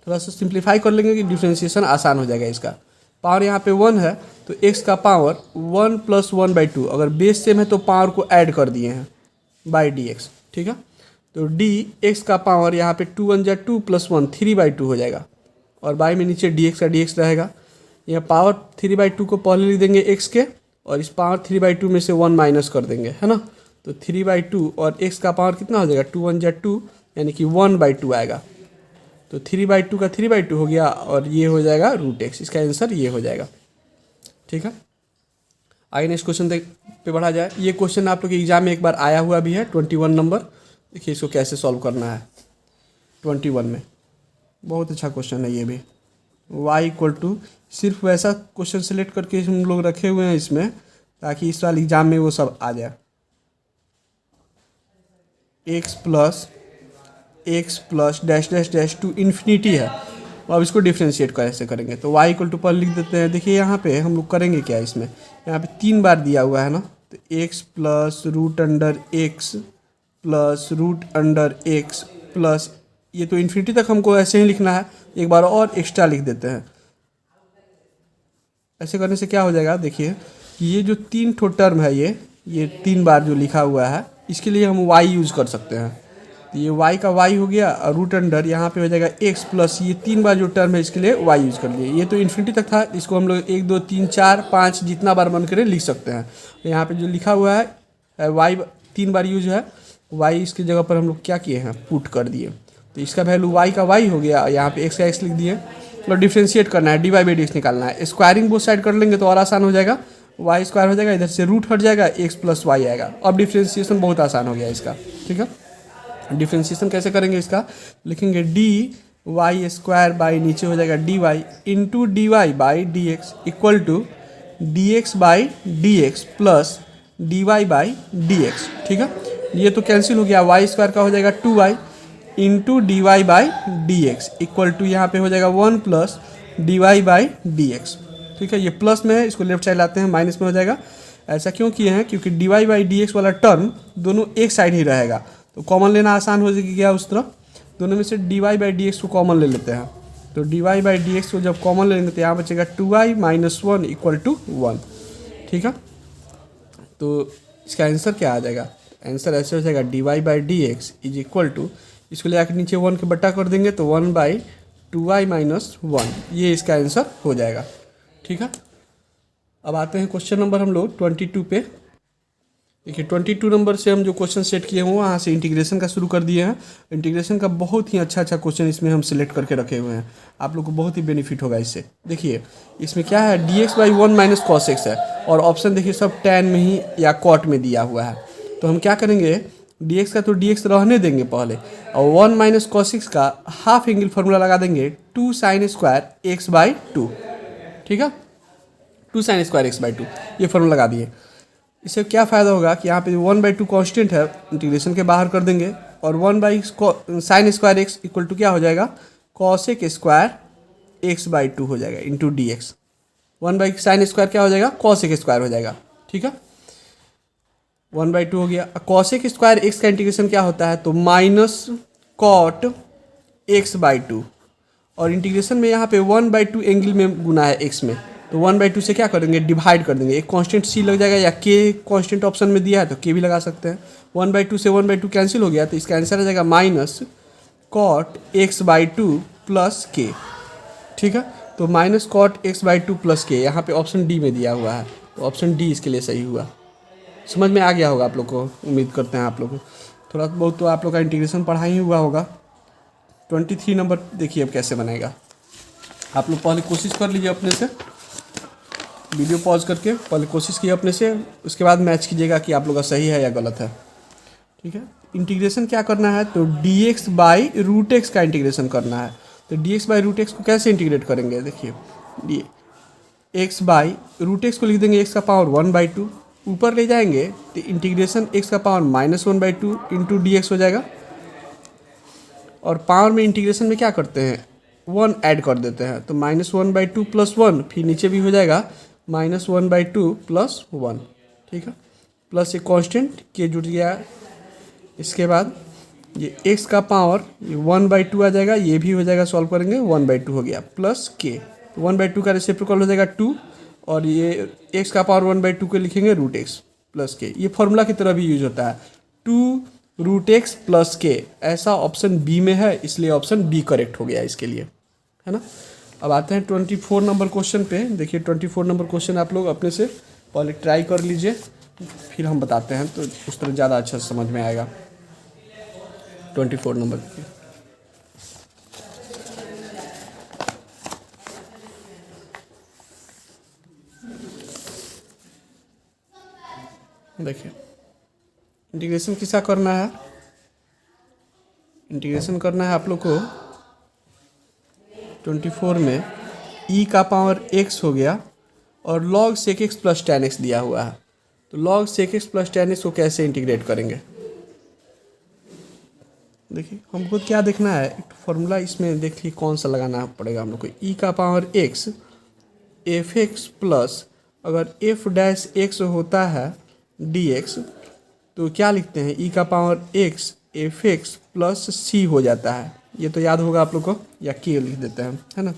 Speaker 1: थोड़ा सा सिंप्लीफाई कर लेंगे कि डिफ्रेंशिएशन आसान हो जाएगा। इसका पावर यहाँ पे 1 है तो x का पावर 1 + 1/2, अगर बेस सेम है तो पावर को ऐड कर दिए हैं बाई dx, ठीक है। तो dx का पावर यहाँ पे 2 × 1 = 2 + 1 3/2 हो जाएगा, और बाई में नीचे dx का dx रहेगा। यहाँ पावर 3/2 को पहले लिख देंगे x के, और इस पावर 3/2 में से 1 माइनस कर देंगे, है ना। तो 3/2 और x का पावर कितना हो जाएगा, 2 × 1 = 2 यानी कि 1/2 आएगा। तो 3/2 का 3/2 हो गया, और ये हो जाएगा √x, इसका आंसर ये हो जाएगा, ठीक है। आगे नेक्स्ट क्वेश्चन पे बढ़ा जाए। ये क्वेश्चन आप लोग के एग्जाम में एक बार आया हुआ भी है, 21 नंबर। देखिए इसको कैसे सॉल्व करना है। 21 में बहुत अच्छा क्वेश्चन है ये भी। y = सिर्फ वैसा क्वेश्चन सेलेक्ट करके हम लोग रखे हुए हैं इसमें, ताकि इस वाले एग्जाम में वो सब आ जाए। x plus dash dash dash to infinity है। अब इसको डिफ्रेंशिएट कैसे करेंगे, तो y = पर लिख देते हैं। देखिए यहाँ पे हम लोग करेंगे क्या, इसमें यहाँ पे 3 बार दिया हुआ है ना, तो x plus √x plus √x plus, ये तो इन्फिनिटी तक हमको ऐसे ही लिखना है, एक बार और एक्स्ट्रा लिख देते हैं। ऐसे करने से क्या हो जाएगा, देखिए ये जो 3 ठो टर्म है, ये 3 बार जो लिखा हुआ है, इसके लिए हम y यूज़ कर सकते हैं। तो ये y का y हो गया, और यहाँ पे हो जाएगा x प्लस ये 3 बार जो टर्म है इसके लिए y यूज़ कर लिए। ये तो इन्फिनिटी तक था, इसको हम लोग 1 2 3 4 5 जितना बार मन करे लिख सकते हैं। तो यहाँ पे जो लिखा हुआ है y 3 बार यूज है, y इसकी जगह पर हम लोग क्या किए हैं, पुट कर दिए। तो इसका वैल्यू y का y हो गया, यहाँ पे x का x लिख दिए। मतलब डिफ्रेंशिएट करना है, dy/dx निकालना है। स्क्वायरिंग बोथ साइड कर लेंगे तो और आसान हो जाएगा, y स्क्वायर हो जाएगा, इधर से रूट हट जाएगा, x + y आएगा। अब डिफ्रेंशिएशन बहुत आसान हो गया इसका, ठीक है। डिफ्रेंशिएशन कैसे करेंगे इसका, लिखेंगे dy² बाई नीचे हो जाएगा dy into dy/dx equal to dx/dx plus dy/dx, ठीक है। ये तो कैंसिल हो गया, y² का हो जाएगा 2y into dy/dx equal to यहाँ पे हो जाएगा 1 प्लस dy/dx, ठीक है। ये प्लस में है, इसको लेफ्ट साइड लाते हैं, माइनस में हो जाएगा। ऐसा क्यों किए हैं, क्योंकि dy/dx वाला टर्म दोनों एक साइड ही रहेगा, तो कॉमन लेना आसान हो जाएगी क्या उस तरफ। दोनों में से dy/dx को कॉमन ले लेते हैं, तो dy/dx को जब कॉमन ले लेंगे तो यहाँ बचेगा 2y - 1 इक्वल टू 1, ठीक है। तो इसका आंसर क्या आ जाएगा, आंसर ऐसे हो जाएगा dy/dx इज इक्वल टू, इसको ले आकर नीचे 1 के बट्टा कर देंगे तो 1/2y - 1, ये इसका आंसर हो जाएगा, ठीक है। अब आते हैं क्वेश्चन नंबर हम लोग 22 पे। देखिए 22 नंबर से हम जो क्वेश्चन सेट किए हुए वहाँ से इंटीग्रेशन का शुरू कर दिए हैं। इंटीग्रेशन का बहुत ही अच्छा क्वेश्चन इसमें हम सिलेक्ट करके रखे हुए हैं, आप लोग को बहुत ही बेनिफिट होगा इससे। देखिए इसमें क्या है, dx/1 माइनस कॉस एक्स है और ऑप्शन देखिए सब tan में ही या कॉट में दिया हुआ है। तो हम क्या करेंगे, dx का तो dx रहने देंगे पहले, और 1 माइनस कॉस एक्स का हाफ एंगल फार्मूला लगा देंगे 2 sin स्क्वायर x/2। ठीक है, 2 sin स्क्वायर x/2 ये फार्मूला लगा दिए। इससे क्या फ़ायदा होगा कि यहाँ पे 1/2 कॉन्स्टेंट है, इंटीग्रेशन के बाहर कर देंगे, और 1/sin square x equal to क्या हो जाएगा, कॉसेक स्क्वायर x/2 हो जाएगा into d x. 1/sin square क्या हो जाएगा, कॉसेक स्क्वायर हो जाएगा। ठीक है, 1/2 हो गया। कॉसेक स्क्वायर एक्स का इंटीग्रेशन क्या होता है, तो माइनस कॉट x/2, और इंटीग्रेशन में यहाँ पे 1/2 एंगल में गुना है x में, तो 1/2 से क्या करेंगे, डिवाइड कर देंगे। एक कांस्टेंट c लग जाएगा, या k कांस्टेंट ऑप्शन में दिया है तो k भी लगा सकते हैं। 1/2 से 1/2 कैंसिल हो गया, तो इसका आंसर आ जाएगा minus cot x/2 plus k। ठीक है, तो minus cot x/2 plus k यहाँ पे ऑप्शन डी में दिया हुआ है, तो ऑप्शन डी इसके लिए सही हुआ। समझ में आ गया होगा आप लोग को, उम्मीद करते हैं आप लोग को थोड़ा बहुत तो आप लोग का इंटीग्रेशन पढ़ा ही हुआ होगा। 23 नंबर देखिए अब कैसे बनेगा। आप लोग पहले कोशिश कर लीजिए अपने से, वीडियो पॉज करके पहले कोशिश कीजिए अपने से, उसके बाद मैच कीजिएगा कि आप लोग का सही है या गलत है। ठीक है, इंटीग्रेशन क्या करना है, तो dx/√x का इंटीग्रेशन करना है। तो dx/√x को कैसे इंटीग्रेट करेंगे, देखिए x/√x को लिख देंगे x का पावर 1/2, ऊपर ले जाएंगे तो इंटीग्रेशन x का पावर -1/2 इंटू डी हो जाएगा, और पावर में इंटीग्रेशन में क्या करते हैं, 1 ऐड कर देते हैं, तो -1/2 प्लस 1, फिर नीचे भी हो जाएगा -1/2 प्लस 1। ठीक है, प्लस एक कांस्टेंट के जुड़ गया। इसके बाद ये x का पावर ये 1/2 आ जाएगा, ये भी हो जाएगा, सॉल्व करेंगे 1/2 हो गया, प्लस k, 1/2 का रेसिप्रोकल हो जाएगा 2, और ये x का पावर 1/2 को लिखेंगे √x प्लस k। ये फॉर्मूला की तरह भी यूज होता है, 2√x प्लस k, ऐसा ऑप्शन बी में है, इसलिए ऑप्शन बी करेक्ट हो गया इसके लिए, है ना। अब आते हैं 24 नंबर क्वेश्चन पे। देखिए 24 नंबर क्वेश्चन आप लोग अपने से पहले ट्राई कर लीजिए, फिर हम बताते हैं, तो उस तरह ज़्यादा अच्छा समझ में आएगा। 24 नंबर देखिए, इंटीग्रेशन किसका करना है, इंटीग्रेशन करना है आप लोग को 24 में e का पावर x हो गया, और log sec x plus tan x दिया हुआ है। तो log sec x plus tan x को कैसे इंटीग्रेट करेंगे, देखिए हमको क्या देखना है, एक फॉर्मूला इसमें देखिए कौन सा लगाना पड़ेगा हम लोग को। e का power x F x plus, अगर f डैश x होता है dx, तो क्या लिखते हैं, e का power x F x plus c हो जाता है। ये तो याद होगा आप लोग को, या k लिख देते हैं, है ना।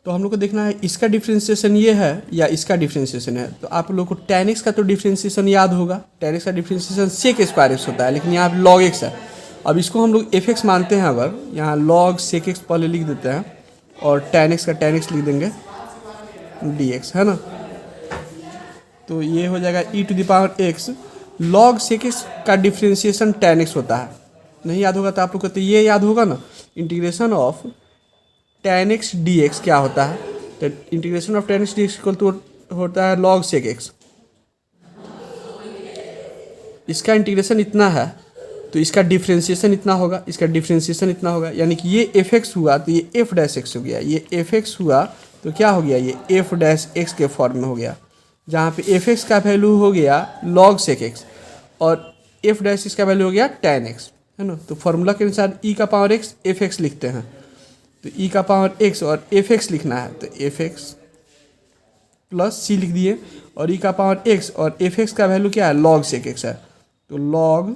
Speaker 1: तो हम लोग को देखना है इसका डिफ्रेंशिएशन ये है या इसका डिफ्रेंशिएशन है। तो आप लोग को tan x का तो डिफ्रेंशिएशन याद होगा, tan x का डिफ्रेंशिएशन sec स्क्वायर x होता है, लेकिन यहाँ पे log x है। अब इसको हम लोग एफ एक्स मानते हैं, अगर यहाँ log sec x पहले लिख देते हैं, और tan x का tan x लिख देंगे dx, है ना। तो ये हो जाएगा e to the power x, log sec x का डिफ्रेंशिएशन tan x होता है। नहीं याद होगा तो आप लोग को तो ये याद होगा ना, integration of tan x dx क्या होता है, तो integration of tan x dx equal to होता है log sec x। इसका इंटीग्रेशन इतना है तो इसका डिफ्रेंशिएशन इतना होगा, इसका डिफ्रेंशिएशन इतना होगा, यानी कि ये एफ एक्स हुआ तो ये एफ डैश एक्स हो गया, ये एफ एक्स हुआ तो क्या हो गया, ये एफ डैश एक्स के फॉर्म में हो गया, जहाँ पे एफ एक्स का वैल्यू हो गया log sec x, और एफ डैश एक्स का वैल्यू हो गया tan x, है ना। तो फॉर्मूला के अनुसार e का पावर x एफ एक्स लिखते हैं, तो e का पावर x और एफ एक्स लिखना है, तो एफ एक्स प्लस सी लिख दिए, और e का पावर x और एफ एक्स का वैल्यू क्या है, log sec x है, तो log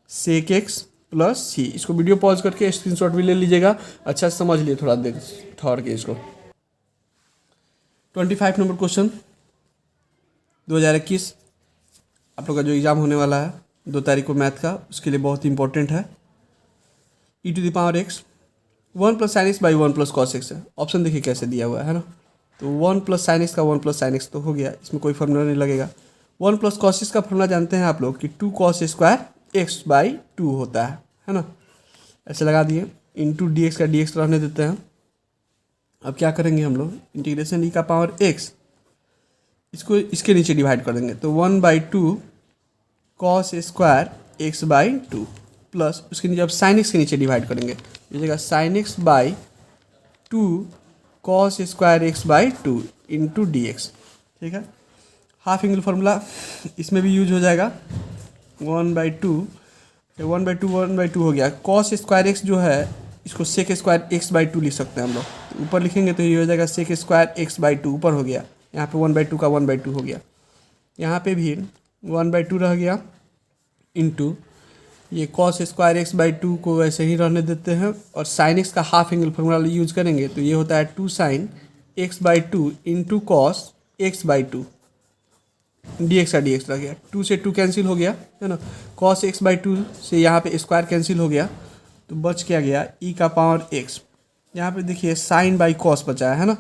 Speaker 1: sec x प्लस सी। इसको वीडियो पॉज करके स्क्रीनशॉट भी ले लीजिएगा, अच्छा से समझ लिए थोड़ा देर ठहर के इसको। 25 नंबर क्वेश्चन 2021 आप लोग का जो एग्ज़ाम होने वाला है 2 तारीख को मैथ का, उसके लिए बहुत इंपॉर्टेंट है। e to the power x one plus sine x by one plus cos x है। ऑप्शन देखिए कैसे दिया हुआ है ना। तो वन प्लस साइन एक्स का वन प्लस साइन एक्स तो हो गया, इसमें कोई फॉर्मूला नहीं लगेगा। वन प्लस कॉस एक्स का फॉर्मूला जानते हैं आप लोग कि two cos square x by two होता है ना। ऐसे लगा दिए, इंटू डी एक्स का डी एक्स रहने देते हैं। अब क्या करेंगे हम लोग, इंटीग्रेशन ई का पावर एक्स, इसको इसके नीचे डिवाइड कर देंगे। तो one by to cos square x by two plus उसके नीचे अब साइन एक्स के नीचे डिवाइड करेंगे, ये जगह sign x by to cos square x by two into d x. ठीक है, हाफ एंगल फार्मूला इसमें भी यूज हो जाएगा। वन बाई टू हो गया। कॉस स्क्वायर एक्स जो है इसको sec square x by two लिख सकते हैं हम लोग। तो ऊपर लिखेंगे तो ये हो जाएगा sec square x by two, ऊपर हो गया। यहाँ पे वन बाई टू का वन बाई टू हो गया, यहाँ पे भी वन बाई टू रह गया इंटू ये cos square x by two को वैसे ही रहने देते हैं। और साइन एक्स का हाफ एंगल फार्मूला यूज करेंगे तो ये होता है two sine x by two into cos x by two, d x का डी एक्स रह गया। टू से टू कैंसिल हो गया है ना। कॉस एक्स बाई टू से यहाँ पे स्क्वायर कैंसिल हो गया, तो बच क्या गया ई का पावर एक्स। यहाँ पे देखिए साइन बाई कॉस बचा है ना।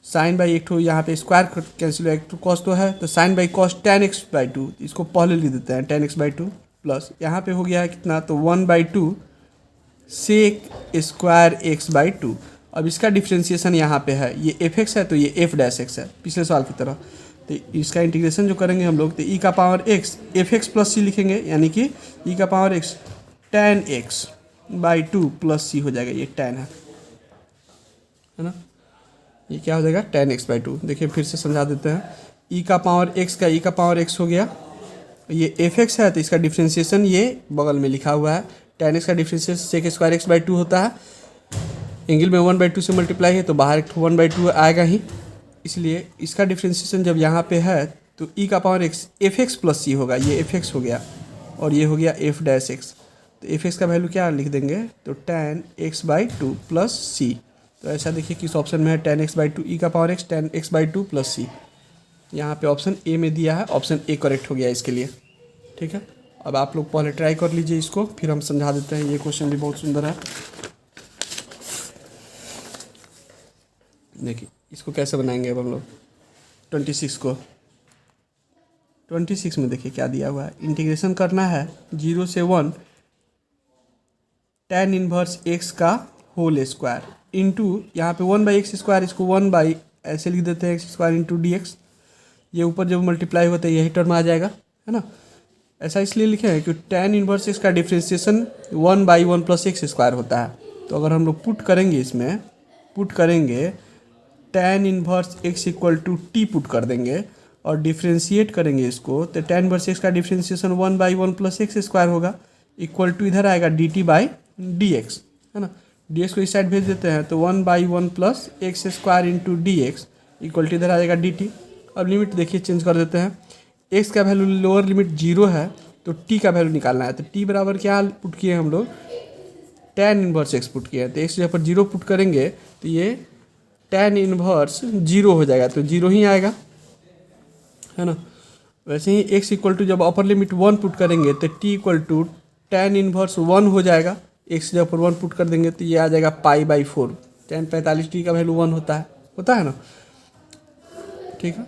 Speaker 1: साइन बाई एक ठो यहाँ पे स्क्वायर कैंसिल हुआ, एक टू कॉस तो है, तो sine by cos tan x by two, इसको पहले लिख देते हैं tan x by two plus यहाँ पे हो गया है कितना, तो one by two sec square x by two. अब इसका डिफ्रेंशिएशन यहाँ पे है, ये एफ एक्स है तो ये एफ डैश एक्स है पिछले सवाल की तरह। तो इसका इंटीग्रेशन जो करेंगे हम लोग तो ई का power x f x plus c लिखेंगे, यानी कि ई का power x ten x by two plus c हो जाएगा। ये टेन है ना, ये क्या हो जाएगा टेन एक्स बाई टू। देखिए फिर से समझा देते हैं, ई का पावर एक्स का ई का पावर एक्स हो गया, ये एफ एक्स है तो इसका डिफ्रेंशिएशन ये बगल में लिखा हुआ है। टेन एक्स का differentiation sec square x by two होता है। एंगल में वन बाई टू से मल्टीप्लाई है तो बाहर एक वन बाई टू आएगा ही, इसलिए इसका डिफ्रेंशिएशन जब यहाँ पे है तो ई का power x f x plus c होगा। ये एफ एक्स हो गया और ये हो गया एफ डैश एक्स। तो एफ एक्स का वैल्यू क्या लिख देंगे, तो ten x by two plus c. तो ऐसा देखिए किस ऑप्शन में है, ten x by two e का power x ten x by two plus c. यहाँ पे ऑप्शन ए में दिया है, ऑप्शन ए करेक्ट हो गया इसके लिए। ठीक है, अब आप लोग पहले ट्राई कर लीजिए इसको, फिर हम समझा देते हैं। ये क्वेश्चन भी बहुत सुंदर है। देखिए इसको कैसे बनाएंगे अब हम लोग 26 को। 26 में देखिए क्या दिया हुआ है, इंटीग्रेशन करना है 0 से 1 tan इनवर्स एक्स का होल स्क्वायर इंटू यहाँ पे 1 बाई एक्स स्क्वायर, इसको 1 बाई ऐसे लिख देते हैं x square into d x. ये ऊपर जब मल्टीप्लाई होता है यही टर्म आ जाएगा, है ना। ऐसा इसलिए लिखे हैं कि tan इनवर्स एक्स का differentiation 1 by 1 plus x square होता है। तो अगर हम लोग पुट करेंगे, इसमें पुट करेंगे tan inverse x equal to t put कर देंगे और डिफ्रेंशिएट करेंगे इसको, तो tan इनवर्स एक्स का differentiation 1 by 1 plus x square होगा, इक्वल टू इधर आएगा d t by D x, है ना। डी एक्स को इस साइड भेज देते हैं तो 1 by 1 plus x square into d x equal to इधर आ जाएगा डी टी। अब लिमिट देखिए चेंज कर देते हैं, एक्स का वैल्यू लोअर लिमिट 0 है तो टी का वैल्यू निकालना है। तो टी बराबर क्या पुट किए हम लोग, tan इनवर्स एक्स पुट किए हैं। तो एक्स जहाँ पर 0 पुट करेंगे तो ये tan इनवर्स 0 हो जाएगा, तो 0 ही आएगा, है ना। वैसे ही x इक्वल टू जब अपर लिमिट 1 पुट करेंगे तो t equal to tan inverse 1 हो जाएगा। x जब पर 1 पुट कर देंगे तो ये आ जाएगा पाई बाई 4। tan 45 t का वैल्यू 1 होता है ना। ठीक है,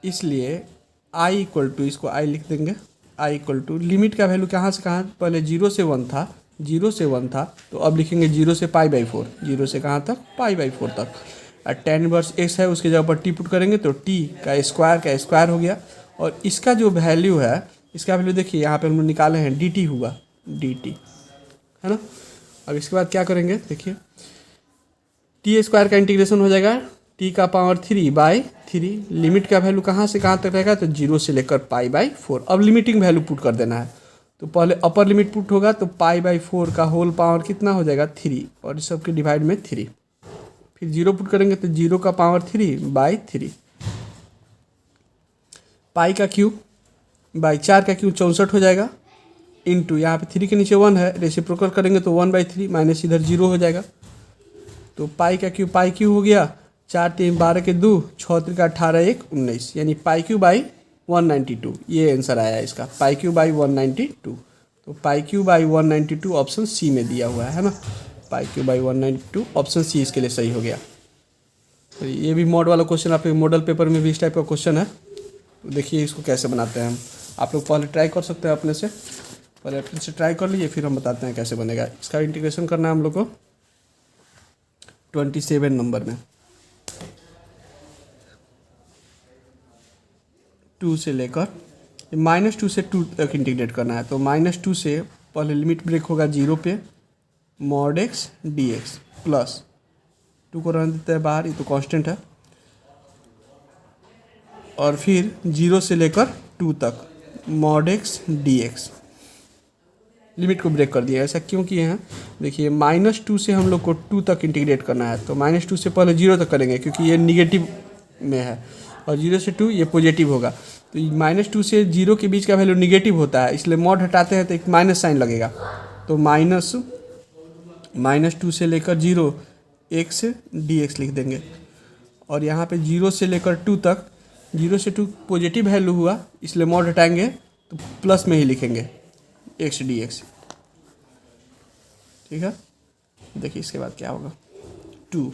Speaker 1: इसलिए i इक्वल टू, इसको i लिख देंगे, i इक्वल टू लिमिट का वैल्यू कहाँ से कहाँ, पहले 0 से 1 था, 0 से 1 था, तो अब लिखेंगे 0 से पाई बाई 4, 0 से कहाँ तक, पाई बाई 4 तक। और tan इनवर्स x है उसके जगह पर t पुट करेंगे तो t का स्क्वायर हो गया। और इसका जो वैल्यू है, इसका वैल्यू देखिए यहाँ पे हम निकाले हैं dt हुआ, dt, है ना। अब इसके बाद क्या करेंगे देखिए, टी स्क्वायर का इंटीग्रेशन हो जाएगा t का पावर 3 बाई 3। लिमिट का वैल्यू कहाँ से कहाँ तक रहेगा, तो 0 से लेकर पाई बाई 4। अब लिमिटिंग वैल्यू पुट कर देना है, तो पहले अपर लिमिट पुट होगा तो पाई बाई 4 का होल पावर कितना हो जाएगा 3, और इस सब के डिवाइड में 3। फिर 0 पुट करेंगे तो 0 का पावर 3 बाई 3। पाई का क्यूब बाई 4 का क्यूब 64 हो जाएगा, इंटू यहाँ पे 3 के नीचे 1 है, रेसिप्रोकल करेंगे तो 1 बाई 3 माइनस इधर 0 हो जाएगा। तो पाई का क्यूब पाई क्यूब हो गया, 4 3 12 के 2, 6 3 18 1 19, यानी पाई क्यूब बाई 192। ये आंसर आया इसका, पाई क्यूब बाई 192। तो pi cube by 192 option C में दिया हुआ है ना। Pi cube by 192, option C इसके लिए सही हो गया। तो ये भी मॉड वाला क्वेश्चन आपके मॉडल पेपर में भी इस टाइप का क्वेश्चन है। तो देखिए इसको कैसे बनाते हैं हम, आप लोग पहले ट्राई कर सकते हैं अपने से, पहले अपने से ट्राई कर लीजिए, फिर हम बताते हैं कैसे बनेगा। इसका इंटीग्रेशन करना है हम लोग को 27 नंबर में, 2 से लेकर -2 से 2 तक इंटीग्रेट करना है। तो -2 से पहले लिमिट ब्रेक होगा 0 पे, mod x D X plus 2 को रहने देते हैं बाहर, ये तो कांस्टेंट है, और फिर 0 से लेकर 2 तक mod x D x, limit को ब्रेक कर दिया। ऐसा क्यों किए हैं, देखिए -2 से हम लोग को 2 तक इंटीग्रेट करना है, तो -2 से पहले 0 तक करेंगे क्योंकि ये निगेटिव में है, और 0 से 2 ये पॉजिटिव होगा। तो -2 से 0 के बीच का वैल्यू निगेटिव होता है, इसलिए मॉड हटाते हैं तो एक माइनस साइन लगेगा। तो -2 से लेकर 0 एक्स डी एक्स लिख देंगे, और यहाँ पे 0 से लेकर 2 तक, 0 से 2 पॉजिटिव वैल्यू हुआ इसलिए मॉड हटाएंगे तो प्लस में ही लिखेंगे एक्स डी एक्स। ठीक है, देखिए इसके बाद क्या होगा, 2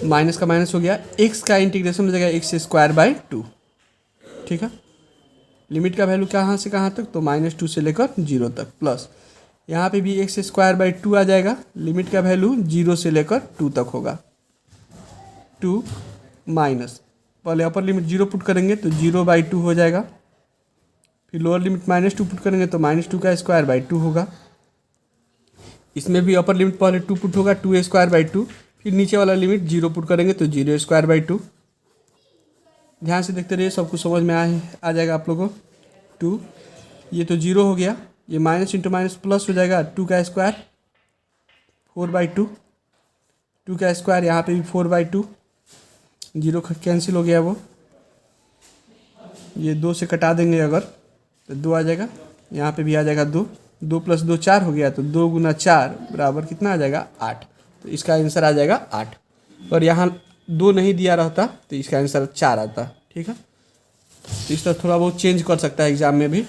Speaker 1: माइनस का माइनस हो गया, एक्स का इंटीग्रेशन हो जाएगा एक्स स्क्वायर बाई 2। ठीक है, लिमिट का वैल्यू कहाँ से कहाँ तक, तो -2 से लेकर 0 तक, प्लस यहाँ पे भी एक्स स्क्वायर बाई 2 आ जाएगा, लिमिट का वैल्यू 0 से लेकर 2 तक होगा, 2 माइनस, पहले अपर लिमिट 0 पुट करेंगे तो 0/2 हो जाएगा, फिर लोअर लिमिट -2 पुट करेंगे तो -2 का स्क्वायर बाई 2 होगा। इसमें भी अपर लिमिट पहले 2 पुट होगा, 2 स्क्वायर बाई 2, फिर नीचे वाला लिमिट 0 पुट करेंगे तो 0 स्क्वायर बाई 2। ध्यान से देखते रहिए, सब कुछ समझ में आ जाएगा आप लोगों को। 2 ये तो 0 हो गया, ये माइनस इंटू माइनस प्लस हो जाएगा, 2 का स्क्वायर 4/2, 2 का स्क्वायर यहाँ पे भी 4/2, 0 कैंसिल हो गया, वो ये 2 से कटा देंगे अगर तो 2 आ जाएगा, यहाँ पे भी आ जाएगा 2, 2 + 2 4 हो गया, तो 2 × 4 बराबर कितना आ जाएगा 8। तो इसका आंसर आ जाएगा 8, और यहाँ 2 नहीं दिया रहता तो इसका आंसर 4 आता। ठीक है, तो इस तरह थोड़ा बहुत चेंज कर सकता है एग्जाम में भी,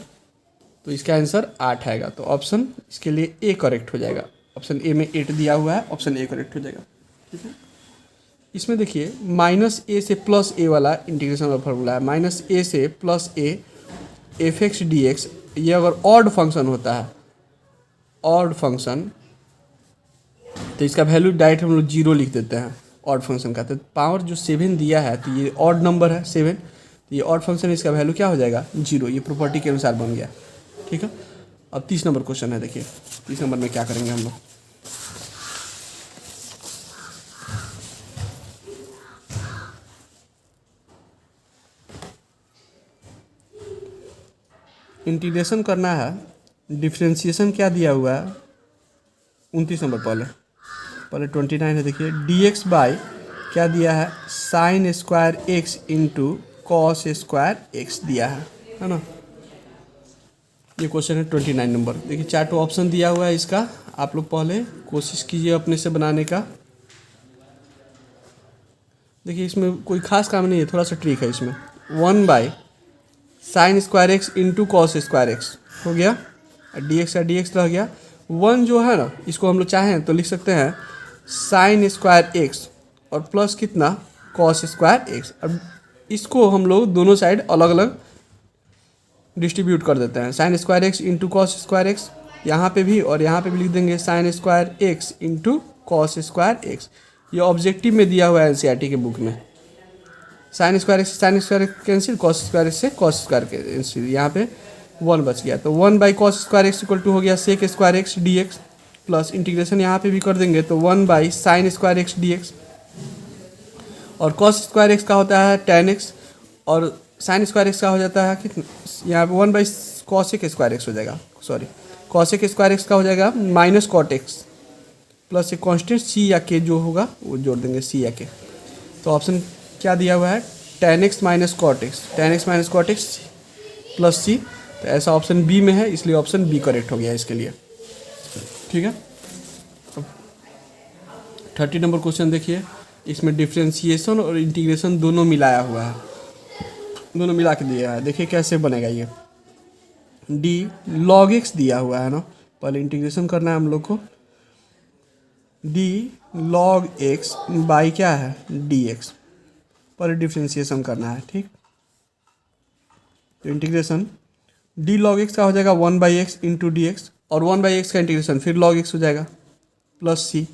Speaker 1: तो इसका आंसर 8 आएगा। तो ऑप्शन इसके लिए ए करेक्ट हो जाएगा, ऑप्शन ए में 8 दिया हुआ है, ऑप्शन ए करेक्ट हो जाएगा। ठीक है, इसमें देखिए -a से +a वाला इंटीग्रेशन वाला फॉर्मूला है, -a से +a f(x) dx, ये अगर ऑड फंक्शन होता है, ऑड फंक्शन, तो इसका वैल्यू डायरेक्ट हम लोग 0 लिख देते हैं ऑड फंक्शन का। तो पावर जो 7 दिया है तो ये ऑड नंबर है 7, तो ये ऑड फंक्शन, इसका वैल्यू क्या हो जाएगा 0, ये प्रॉपर्टी के अनुसार बन गया। ठीक है, अब 30 नंबर क्वेश्चन है, देखिए 30 नंबर में क्या करेंगे हम लोग। इंटीग्रेशन करना है, डिफ्रेंशिएशन क्या दिया हुआ है 29 नंबर, पहले 29 है, देखिए dx बाई क्या दिया है sin square x into cos square x दिया है ना। ये क्वेश्चन है 29 नंबर। देखिए 4 ऑप्शन दिया हुआ है इसका, आप लोग पहले कोशिश कीजिए अपने से बनाने का। देखिए इसमें कोई खास काम नहीं है, थोड़ा सा ट्रिक है इसमें। 1/sin square x into cos square x हो गया, dx का dx रह गया। 1 जो है ना, इसको हम लोग चाहें तो लिख सकते हैं sin स्क्वायर एक्स और प्लस कितना कॉस स्क्वायर एक्स। अब इसको हम लोग दोनों साइड अलग अलग डिस्ट्रीब्यूट कर देते हैं, sin square x into cos square x यहाँ पे भी, और यहाँ पे भी लिख देंगे sin square x into cos square x. ये ऑब्जेक्टिव में दिया हुआ है एनसीईआरटी के बुक में। sin square x cancel, cos square x से कॉस स्क्वायर कैंसिल, यहाँ पे 1 बच गया। तो 1/cos square x equal to हो गया sec square x D X, plus integration यहाँ पे भी कर देंगे तो 1/sin square x D x, और cos स्क्वायर एक्स का होता है tan x, और sin स्क्वायर एक्स का हो जाता है कितना, यहाँ पे 1/cosec स्क्वायर एक्स हो जाएगा, सॉरी cosec स्क्वायर एक्स का हो जाएगा -cot x, प्लस एक कॉन्स्टेंट c या k जो होगा वो जोड़ देंगे, c या k। तो ऑप्शन क्या दिया हुआ है tan x - cot x, tan x - cot x plus c, तो ऐसा ऑप्शन बी में है, इसलिए ऑप्शन बी करेक्ट हो गया इसके लिए। ठीक है, 30 नंबर क्वेश्चन देखिए, इसमें डिफ्रेंशिएशन और इंटीग्रेशन दोनों मिलाया हुआ है, दोनों मिला के दिया है। देखिए कैसे बनेगा ये, d log x दिया हुआ है ना, पहले इंटीग्रेशन करना है हम लोग को। डी लॉग एक्स बाई क्या है डी एक्स पर डिफ्रेंशिएशन करना है। ठीक, तो इंटीग्रेशन डी लॉग एक्स का हो जाएगा 1/x इंटू डी एक्स, और 1/x का इंटीग्रेशन फिर लॉग एक्स हो जाएगा प्लस सी।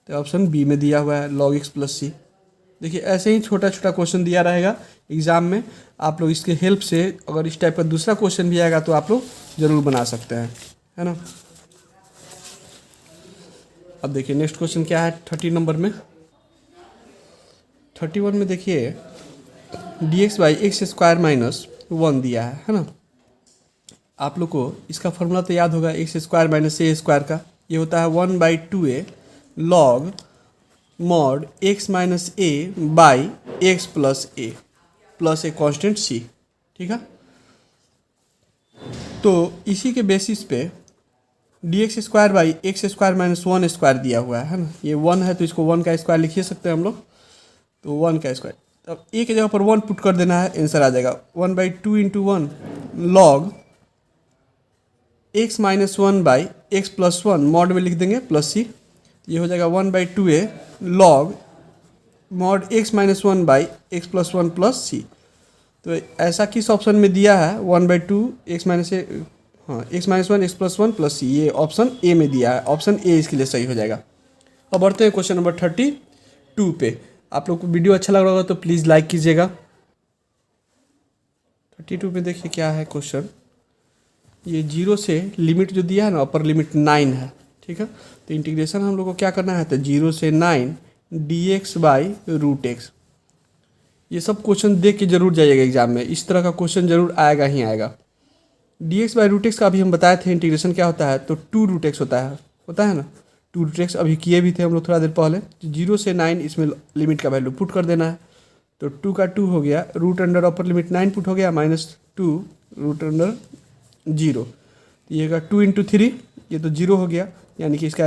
Speaker 1: तो ऑप्शन बी में दिया हुआ है लॉग एक्स प्लस सी। देखिए ऐसे ही छोटा छोटा क्वेश्चन दिया रहेगा एग्जाम में, आप लोग इसके हेल्प से अगर इस टाइप का दूसरा क्वेश्चन भी आएगा तो आप लोग जरूर बना सकते हैं, है ना। अब देखिए नेक्स्ट क्वेश्चन क्या है 30 नंबर में। 31 में देखिए D x by x square minus 1 दिया है ना। आप लोग को इसका फॉर्मूला तो याद होगा, x square minus a square का, ये होता है 1/2a log mod x minus a by x plus a constant c. ठीक है, तो इसी के बेसिस पे d x square by x square minus 1 square दिया हुआ है ना। ये 1 है तो इसको 1 का स्क्वायर लिखिए सकते हैं हम लोग, तो 1 का स्क्वायर। अब ए की जगह पर 1 पुट कर देना है, आंसर आ जाएगा 1/2 into 1 log x minus 1 by x plus 1 mod में लिख देंगे प्लस सी। ये हो जाएगा 1/2a log mod x minus 1 by x plus 1 plus c. तो ऐसा किस ऑप्शन में दिया है 1/2 एक्स माइनस ए, हाँ x minus 1 x plus 1 plus c, ये ऑप्शन ए में दिया है। ऑप्शन ए इसके लिए सही हो जाएगा। अब बढ़ते हैं क्वेश्चन नंबर 32 पे। आप लोग को वीडियो अच्छा लग रहा होगा तो प्लीज़ लाइक कीजिएगा। 32 पे देखिए क्या है क्वेश्चन, ये 0 से लिमिट जो दिया है ना अपर लिमिट 9 है। ठीक है, तो इंटीग्रेशन हम लोग को क्या करना है, तो 0 से 9 dx बाई रूट एक्स। ये सब क्वेश्चन देख के जरूर जाइएगा एग्जाम में, इस तरह का क्वेश्चन जरूर आएगा ही आएगा। dx बाई रूट एक्स का अभी हम बताए थे इंटीग्रेशन क्या होता है, तो 2 रूट एक्स होता है ना। 2 रूट एक्स अभी किए भी थे हम लोग थोड़ा देर पहले। 0 से 9 इसमें लिमिट का वैल्यू पुट कर देना है, तो 2 का 2 हो गया, root under upper limit 9 put हो गया, -2 रूट अंडर 0। ये का 2 इंटू 3, ये तो 0 हो गया, यानी कि इसका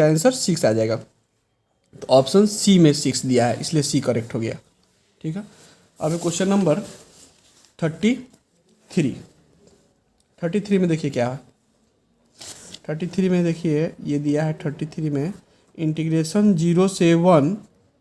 Speaker 1: आंसर 6 आ जाएगा। तो ऑप्शन सी में 6 दिया है, इसलिए सी करेक्ट हो गया। ठीक है, अब क्वेश्चन नंबर 33 में देखिए क्या है। 33 में देखिए ये दिया है 33 में इंटीग्रेशन 0 से 1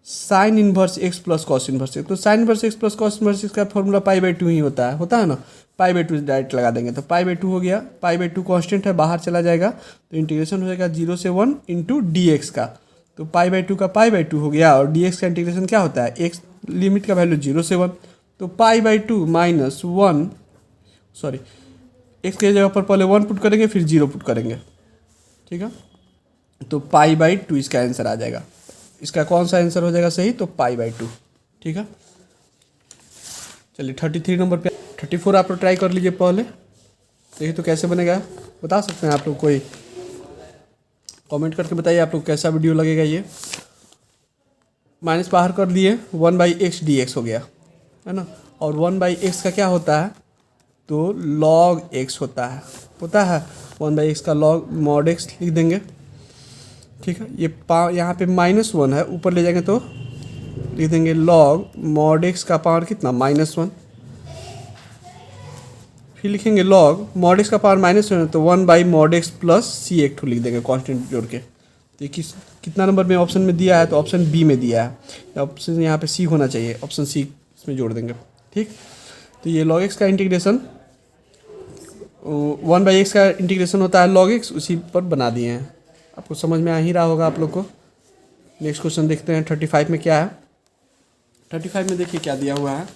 Speaker 1: sine inverse x plus cos inverse x. तो sine inverse x plus cos inverse x का फॉर्मूला π/2 ही होता है ना। π/2 डायरेक्ट लगा देंगे तो π/2 हो गया, π/2 कांस्टेंट है बाहर चला जाएगा, तो इंटीग्रेशन हो जाएगा 0 से 1 इंटू डी एक्स का, तो π/2 का π/2 हो गया, और dx का इंटीग्रेशन क्या होता है, एक्स लिमिट का वैल्यू 0 से 1, तो π/2 माइनस 1, सॉरी एक्स के जगह पर पहले 1 पुट करेंगे फिर 0 पुट करेंगे। ठीक है, तो π/2 इसका आंसर आ जाएगा। इसका कौन सा आंसर हो जाएगा सही, तो π/2। ठीक है, चलिए 33 नंबर पे 34 आप लोग ट्राई कर लीजिए पहले, देखिए तो कैसे बनेगा बता सकते हैं आप लोग, कोई कमेंट करके बताइए आप लोग कैसा वीडियो लगेगा। ये माइनस बाहर कर लिए, 1/x dx हो गया, है ना, और 1/x का क्या होता है, तो log x होता है 1/x का log mod x लिख देंगे। ठीक है, ये यहाँ पे -1 है, ऊपर ले जाएंगे तो लिख देंगे log mod x का पावर कितना, -1, फिर लिखेंगे log mod x का पावर -1 है तो 1/mod x प्लस सी एक ठो लिख देंगे कांस्टेंट जोड़ के। तो ये कितना नंबर में ऑप्शन में दिया है, तो ऑप्शन बी में दिया है, ऑप्शन यहाँ पे सी होना चाहिए, ऑप्शन सी इसमें जोड़ देंगे। ठीक, तो ये log x का इंटीग्रेशन 1/x का इंटीग्रेशन होता है log x, उसी पर बना दिए हैं, आपको समझ में आ ही रहा होगा आप लोग को। नेक्स्ट क्वेश्चन देखते हैं 35 में क्या है। 35 में देखिए क्या दिया हुआ है,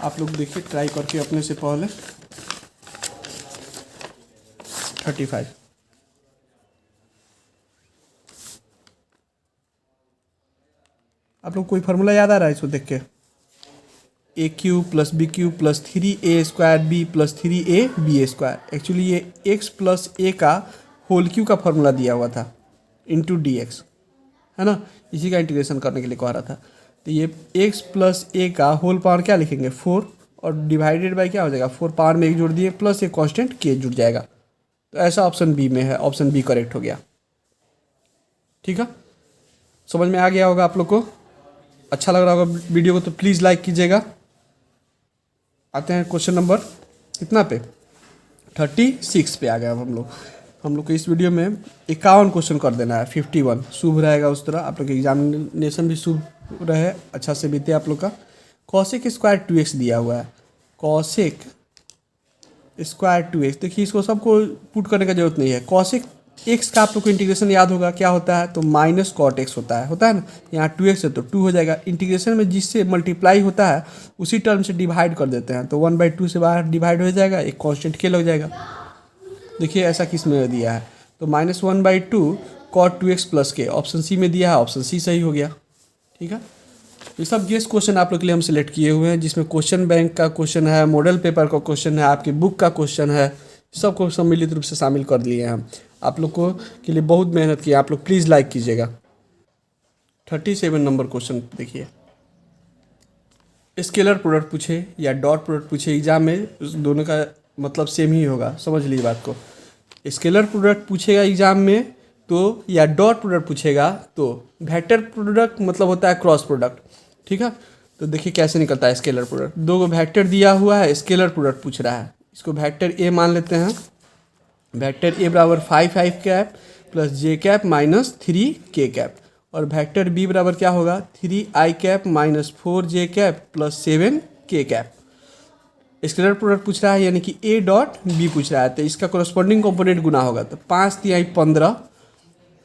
Speaker 1: आप लोग देखिए ट्राई करके अपने से पहले। 35 आप लोग कोई फार्मूला याद आ रहा है इसको देख के, a³ + b³ + 3a² b + 3ab²। Actually ये x + a का होल क्यू का फॉर्मूला दिया हुआ था इंटू dx, है ना, इसी का इंटीग्रेशन करने के लिए कह रहा था। तो ये x + a का होल पावर क्या लिखेंगे 4, और डिवाइडेड बाय क्या हो जाएगा 4 पावर में 1 जोड़ दिए प्लस एक कांस्टेंट k जुड़ जाएगा। तो ऐसा ऑप्शन बी में है, ऑप्शन बी करेक्ट हो गया। ठीक है, समझ में आ गया होगा आप लोग को, अच्छा लग रहा होगा वीडियो को तो प्लीज़ लाइक कीजिएगा। आते हैं क्वेश्चन नंबर कितना पे, 36 पे आ गए अब हम लोग। हम लोग को इस वीडियो में 51 क्वेश्चन कर देना है। 51 शुभ रहेगा उस तरह, आप लोग की एग्जामिनेशन भी शुभ रहे, अच्छा से बीते आप लोग का। कॉसेक स्क्वायर 2x दिया हुआ है, कॉसेक स्क्वायर 2x। देखिए इसको सबको पुट करने का जरूरत नहीं है। कॉसेक एक्स का आप लोग को इंटीग्रेशन याद होगा क्या होता है, तो माइनस कॉट एक्स होता है ना। यहाँ 2x है तो 2 हो जाएगा। इंटीग्रेशन में जिससे मल्टीप्लाई होता है उसी टर्म से डिवाइड कर देते हैं, तो 1/2 से बाहर डिवाइड हो जाएगा, एक कांस्टेंट के लग जाएगा। देखिए ऐसा किस में दिया है, तो -1/2 cot 2x प्लस के, ऑप्शन सी में दिया है, ऑप्शन सी सही हो गया। ठीक है, ये सब गेस क्वेश्चन आप लोग के लिए हम सिलेक्ट किए हुए हैं, जिसमें क्वेश्चन बैंक का क्वेश्चन है, मॉडल पेपर का क्वेश्चन है, आपकी बुक का क्वेश्चन है, सबको सम्मिलित रूप से शामिल कर लिए हैं हम। आप लोग को के लिए बहुत मेहनत की, आप लोग प्लीज़ लाइक कीजिएगा। 37 नंबर क्वेश्चन देखिए, स्केलर प्रोडक्ट पूछे या डॉट प्रोडक्ट पूछे एग्जाम में, उस दोनों का मतलब सेम ही होगा, समझ लीजिए बात को। स्केलर प्रोडक्ट पूछेगा एग्जाम में तो, या डॉट प्रोडक्ट पूछेगा तो। वेक्टर प्रोडक्ट मतलब होता है क्रॉस प्रोडक्ट। ठीक है, तो देखिए कैसे निकलता है स्केलर प्रोडक्ट। दो वेक्टर दिया हुआ है, स्केलर प्रोडक्ट पूछ रहा है, इसको वेक्टर ए मान लेते हैं। वेक्टर ए बराबर 5 कैप प्लस जे कैप माइनस 3 के कैप, और वेक्टर बी बराबर क्या होगा, 3i cap minus 4j cap plus 7 के कैप। स्केलर प्रोडक्ट पूछ रहा है यानी कि ए डॉट बी पूछ रहा है, तो इसका कोरस्पॉन्डिंग कंपोनेंट गुना होगा, तो 5 तिहाई 15,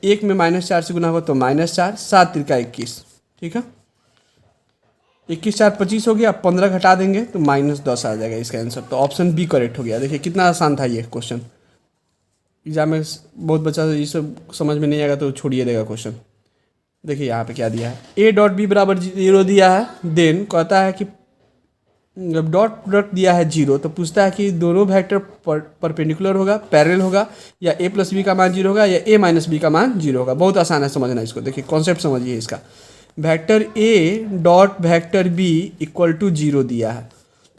Speaker 1: एक में -4 से गुना होगा तो -4, 7 त्रिका 21। ठीक है, 21 4 25 हो गया, 15 घटा देंगे तो -10 आ जाएगा इसका आंसर, तो ऑप्शन बी करेक्ट हो गया। देखिए कितना आसान था ये क्वेश्चन, एग्जाम में बहुत बच्चा ये सब समझ में नहीं आएगा तो छोड़िए देगा क्वेश्चन। देखिए यहाँ पे क्या दिया है, ए डॉट बी बराबर 0 दिया है, देन कहता है कि जब डॉट प्रोडक्ट दिया है 0 तो पूछता है कि दोनों वेक्टर परपेंडिकुलर होगा, पैरेलल होगा, या a प्लस बी का मान 0 होगा, या a माइनस बी का मान 0 होगा। बहुत आसान है समझना इसको, देखिए कॉन्सेप्ट समझिए इसका। Vector a dot vector b equal to 0 दिया है,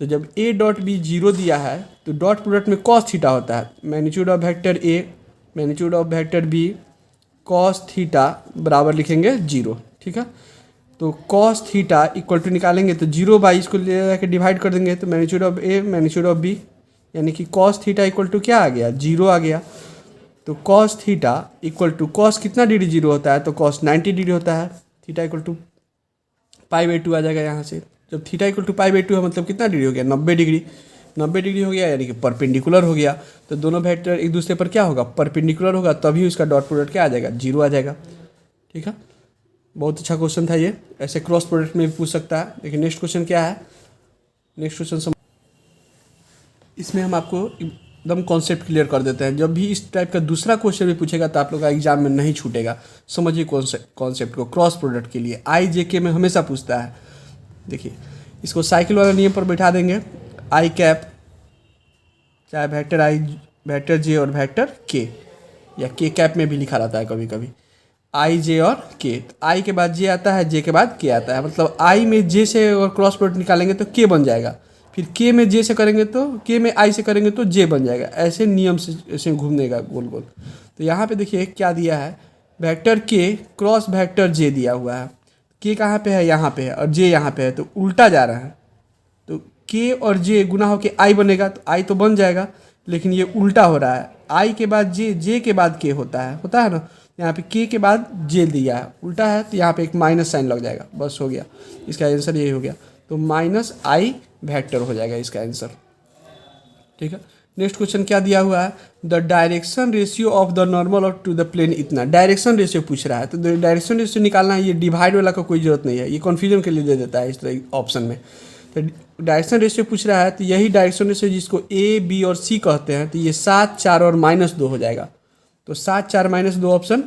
Speaker 1: तो जब a डॉट b 0 दिया है तो डॉट प्रोडक्ट में कॉस थीटा होता है, magnitude of vector a magnitude of vector b cos theta बराबर लिखेंगे 0। ठीक है, तो कॉस थीटा इक्वल टू निकालेंगे तो 0/, इसको ले जाकर डिवाइड कर देंगे तो magnitude of A magnitude of B, यानी कि कॉस थीटा इक्वल टू क्या आ गया, 0 आ गया। तो cos theta equal to, cos कितना डिग्री 0 होता है, तो कॉस 90 डिग्री होता है। थीटा इक्वल टू π/2 आ जाएगा यहाँ से। जब थीटा इक्वल टू π/2 है मतलब कितना डिग्री हो गया, 90 डिग्री। 90 डिग्री हो गया यानी कि परपेंडिकुलर हो गया, तो दोनों वेक्टर एक दूसरे पर क्या होगा, परपेंडिकुलर होगा, तभी उसका डॉट प्रोडक्ट क्या आ जाएगा, 0 आ जाएगा। ठीक है, बहुत अच्छा क्वेश्चन था ये, ऐसे क्रॉस प्रोडक्ट में भी पूछ सकता है। देखिए नेक्स्ट क्वेश्चन क्या है, नेक्स्ट क्वेश्चन इसमें हम आपको एकदम कॉन्सेप्ट क्लियर कर देते हैं। जब भी इस टाइप का दूसरा क्वेश्चन भी पूछेगा तो आप लोग का एग्जाम में नहीं छूटेगा, समझिए कॉन्सेप्ट को। क्रॉस प्रोडक्ट के लिए IJK में हमेशा पूछता है। देखिए इसको साइकिल वाला नियम पर बैठा देंगे, आई कैप चाहे वेक्टर आई, वेक्टर जे और वेक्टर के, या के कैप में भी लिखा रहता है कभी कभी, आई जे और के। आई के बाद जे आता है, जे के बाद के आता है, मतलब आई में जे से और क्रॉस प्रोडक्ट निकालेंगे तो के बन जाएगा, फिर के में जे से करेंगे तो, के में आई से करेंगे तो जे बन जाएगा। ऐसे नियम से ऐसे घूमने का गोल गोल। तो यहाँ पे देखिए क्या दिया है, वेक्टर के क्रॉस वेक्टर जे दिया हुआ है, के कहाँ पे है, यहाँ पे है, और जे यहाँ पे है, तो उल्टा जा रहा है, तो के और जे गुना होकर आई बनेगा, तो आई तो बन जाएगा, लेकिन ये उल्टा हो रहा है, आई के बाद जे, जे के बाद के होता है ना। यहाँ पे के के बाद जे दिया है, उल्टा है, तो यहाँ पे एक माइनस साइन लग जाएगा, बस हो गया, इसका आंसर यही हो गया। तो -i वेक्टर हो जाएगा इसका आंसर। ठीक है, नेक्स्ट क्वेश्चन क्या दिया हुआ है, the direction ratio of the normal of to the plane इतना। डायरेक्शन रेशियो पूछ रहा है, तो डायरेक्शन रेशियो निकालना है, ये डिवाइड वाला का कोई जरूरत नहीं है, ये कन्फ्यूजन के लिए दे देता है इस तरह ऑप्शन में। तो डायरेक्शन रेशियो पूछ रहा है, तो यही डायरेक्शन रेशियो जिसको A, B और C कहते हैं, तो ये 7 4 और -2 हो जाएगा। तो 7 4 -2 ऑप्शन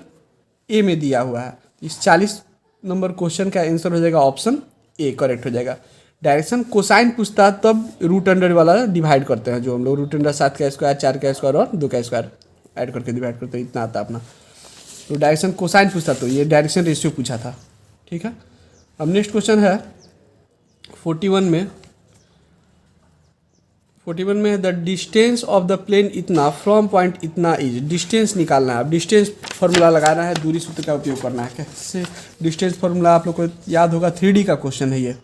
Speaker 1: ए में दिया हुआ है, इस 40 नंबर क्वेश्चन का आंसर हो जाएगा ऑप्शन ए, करेक्ट हो जाएगा। डायरेक्शन कोसाइन पूछता है तब रूट अंडर वाला डिवाइड करते हैं, जो हम लोग रूट अंडर 7 का स्क्वायर 4 का स्क्वायर और 2 का स्क्वायर ऐड करके डिवाइड करते हैं, इतना आता अपना। तो डायरेक्शन कोसाइन पूछता तो ये डायरेक्शन रेशियो पूछा था। ठीक है, अब नेक्स्ट क्वेश्चन है 41 में the distance of the plane इतना फ्रॉम पॉइंट इतना इज। डिस्टेंस निकालना है, अब डिस्टेंस फार्मूला लगाना है, दूरी सूत्र का उपयोग करना है। कैसे डिस्टेंस फार्मूला आप लोग को याद होगा, 3D का क्वेश्चन है ये।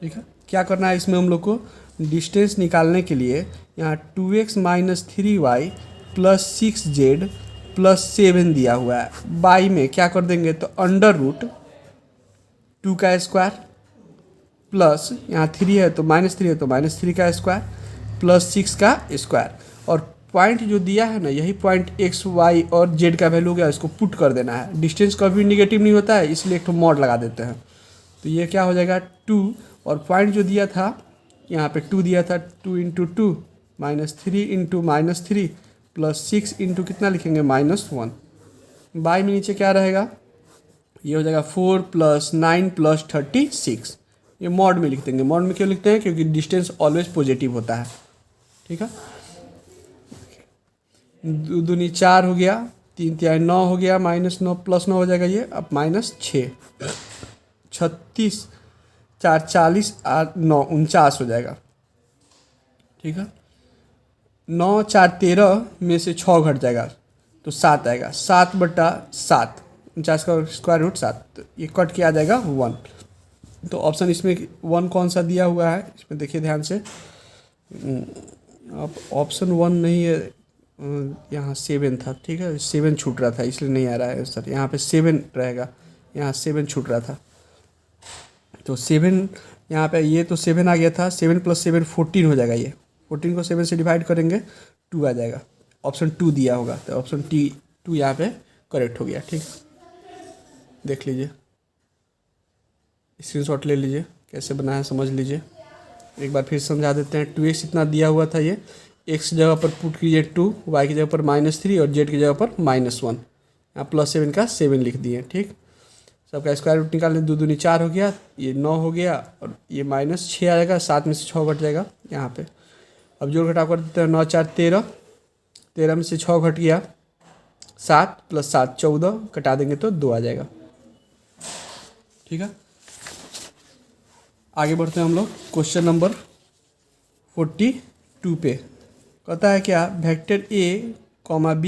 Speaker 1: ठीक है, क्या करना है इसमें हम लोग को, डिस्टेंस निकालने के लिए यहाँ 2x - 3y plus 6z plus 7 दिया हुआ है। बाई में क्या कर देंगे तो अंडर रूट 2 का स्क्वायर प्लस यहाँ 3 है तो -3 है तो -3 का स्क्वायर प्लस 6 का स्क्वायर। और पॉइंट जो दिया है ना, यही पॉइंट x y और z का वैल्यू गया, इसको पुट कर देना है। डिस्टेंस कभी निगेटिव नहीं होता है, इसलिए एक तो मॉड लगा देते हैं। तो ये क्या हो जाएगा 2, और पॉइंट जो दिया था यहाँ पे 2 दिया था, 2 × 2 -3 × -3 प्लस 6 इंटू कितना लिखेंगे -1। बाई में नीचे क्या रहेगा, ये हो जाएगा 4 + 9 + 36। ये मॉड में लिख देंगे। मॉड में क्यों लिखते हैं, क्योंकि डिस्टेंस ऑलवेज पॉजिटिव होता है। ठीक है, 2 दूनी 4 हो गया, 3 तिहाई 9 हो गया, -9 + 9 हो जाएगा ये, अब -6 36 4 40 8 9 49 हो जाएगा। ठीक है, 9 4 13 में से 6 घट जाएगा तो 7 आएगा, 7/7 49 का स्क्वायर रूट 7, तो ये कट के आ जाएगा 1। तो ऑप्शन इसमें 1 कौन सा दिया हुआ है, इसमें देखिए ध्यान से। अब ऑप्शन 1 नहीं है, यहाँ 7 था। ठीक है, 7 छूट रहा था इसलिए नहीं आ रहा है सर, यहाँ पे 7 रहेगा, यहाँ 7 छूट रहा था। तो 7 यहाँ पे, ये तो 7 आ गया था, 7 + 7 14 हो जाएगा। ये 14 को 7 से डिवाइड करेंगे 2 आ जाएगा। ऑप्शन 2 दिया होगा, तो ऑप्शन 2 यहाँ पे करेक्ट हो गया। ठीक, देख लीजिए, स्क्रीनशॉट ले लीजिए, कैसे बनाया समझ लीजिए। एक बार फिर समझा देते हैं। 2x इतना दिया हुआ था, ये x की जगह पर पुट कीजिए 2, y की जगह पर -3 और z की जगह पर -1। यहाँ +7 का 7 लिख दिए। ठीक, सबका स्क्वायर रूट निकालने, 2 दूनी 4 हो गया, ये 9 हो गया और ये -6 आएगा, 7 में से 6 घट जाएगा यहाँ पे। अब जोड़ घटाव कर देते हैं, 9 4 13, 13 में से 6 घट गया, 7 + 7 14, कटा देंगे तो 2 आ जाएगा। ठीक है, आगे बढ़ते हैं हम लोग क्वेश्चन नंबर 42 पे। कहता है क्या, vector a, b,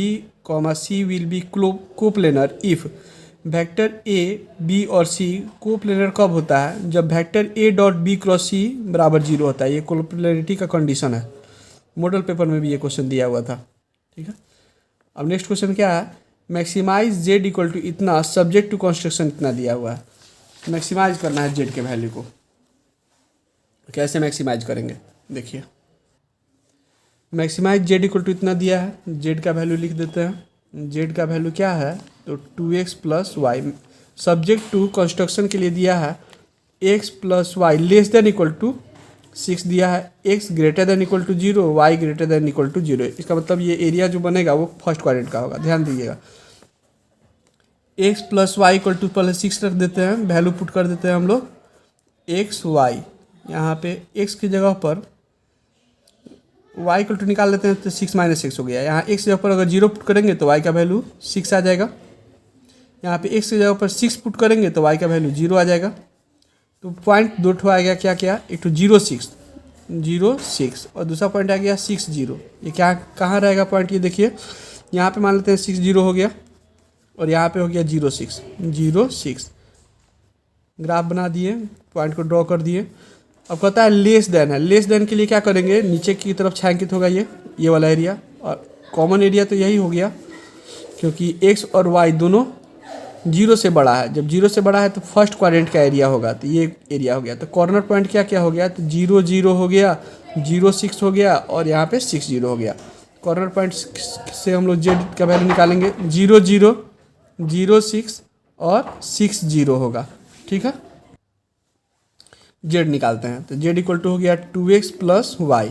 Speaker 1: c will be coplanar if vector a, b और c कोप्लेनर कब होता है, जब वेक्टर a.b × c = 0 होता है। ये कोप्लेनरिटी का कंडीशन है, मॉडल पेपर में भी ये क्वेश्चन दिया हुआ था। ठीक है, अब नेक्स्ट क्वेश्चन क्या है, मैक्सिमाइज z = इतना सब्जेक्ट टू कंस्ट्रक्शन इतना दिया हुआ है। मैक्सिमाइज करना है z के वैल्यू को। कैसे मैक्सिमाइज करेंगे, देखिए। मैक्सिमाइज z = इतना दिया है, z का वैल्यू लिख देते हैं। z का वैल्यू क्या है, तो 2x + y। Subject to construction के लिए दिया है x + y < 6 दिया है, x > 0, y > 0। इसका मतलब ये एरिया जो बनेगा वो फर्स्ट क्वाड्रेंट का होगा, ध्यान दीजिएगा। x + y = पहले 6 रख देते हैं, वैल्यू पुट कर देते हैं हम लोग x y। यहाँ पे x की जगह पर y = निकाल लेते हैं तो 6 - 6 हो गया। यहाँ x की जगह पर अगर 0 पुट करेंगे तो y का वैल्यू 6 आ जाएगा। यहाँ पे x की जगह पर 6 पुट करेंगे तो y का वैल्यू 0 आ जाएगा। तो पॉइंट 2 ठो आ गया, क्या क्या, एक तो 0 6 और दूसरा पॉइंट आ गया 6 0। ये क्या कहाँ रहेगा पॉइंट, ये देखिए। यहाँ पे मान लेते हैं 6 0 हो गया और यहाँ पे हो गया 0 6। ग्राफ बना दिए, पॉइंट को ड्रॉ कर दिए। अब कहता है लेस देन है, लेस देन के लिए क्या करेंगे, नीचे की तरफ छायांकित होगा ये वाला एरिया, और कॉमन एरिया तो यही हो गया क्योंकि x और y दोनों 0 से बड़ा है। जब 0 से बड़ा है तो फर्स्ट क्वाड्रेंट का एरिया होगा, तो ये एरिया हो गया। तो कॉर्नर पॉइंट क्या क्या हो गया, तो 0 0 हो गया, 0 6 हो गया और यहाँ पे 6 0 हो गया। कॉर्नर पॉइंट से हम लोग z का वैल्यू निकालेंगे, 0 0 0 6 और 6 0 होगा। ठीक है, z निकालते हैं तो z = हो गया 2x + y।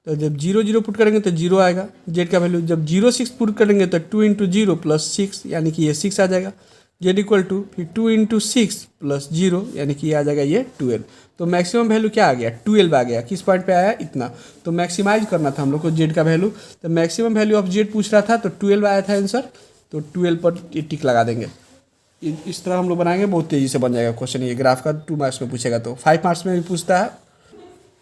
Speaker 1: तो जब 0 0 पुट करेंगे तो 0 आएगा। z का वैल्यू जब 0 6 पुट करेंगे तो 2 × 0 + 6, यानी कि ये 6 आ जाएगा। z = फिर 2 × 6 + 0, यानी कि ये आ जाएगा ये 12। तो मैक्सिमम वैल्यू क्या आ गया, 12 आ गया। किस पॉइंट पे आया, इतना। तो मैक्सिमाइज करना था हम लोग को z का वैल्यू, तो मैक्सिमम वैल्यू ऑफ z पूछ रहा था, तो 12 आया था आंसर। तो 12 पर टिक लगा देंगे। इस तरह हम लोग बनाएंगे, बहुत तेज़ी से बन जाएगा क्वेश्चन। ये ग्राफ का 2 मार्क्स में पूछेगा, तो 5 मार्क्स में भी पूछता है।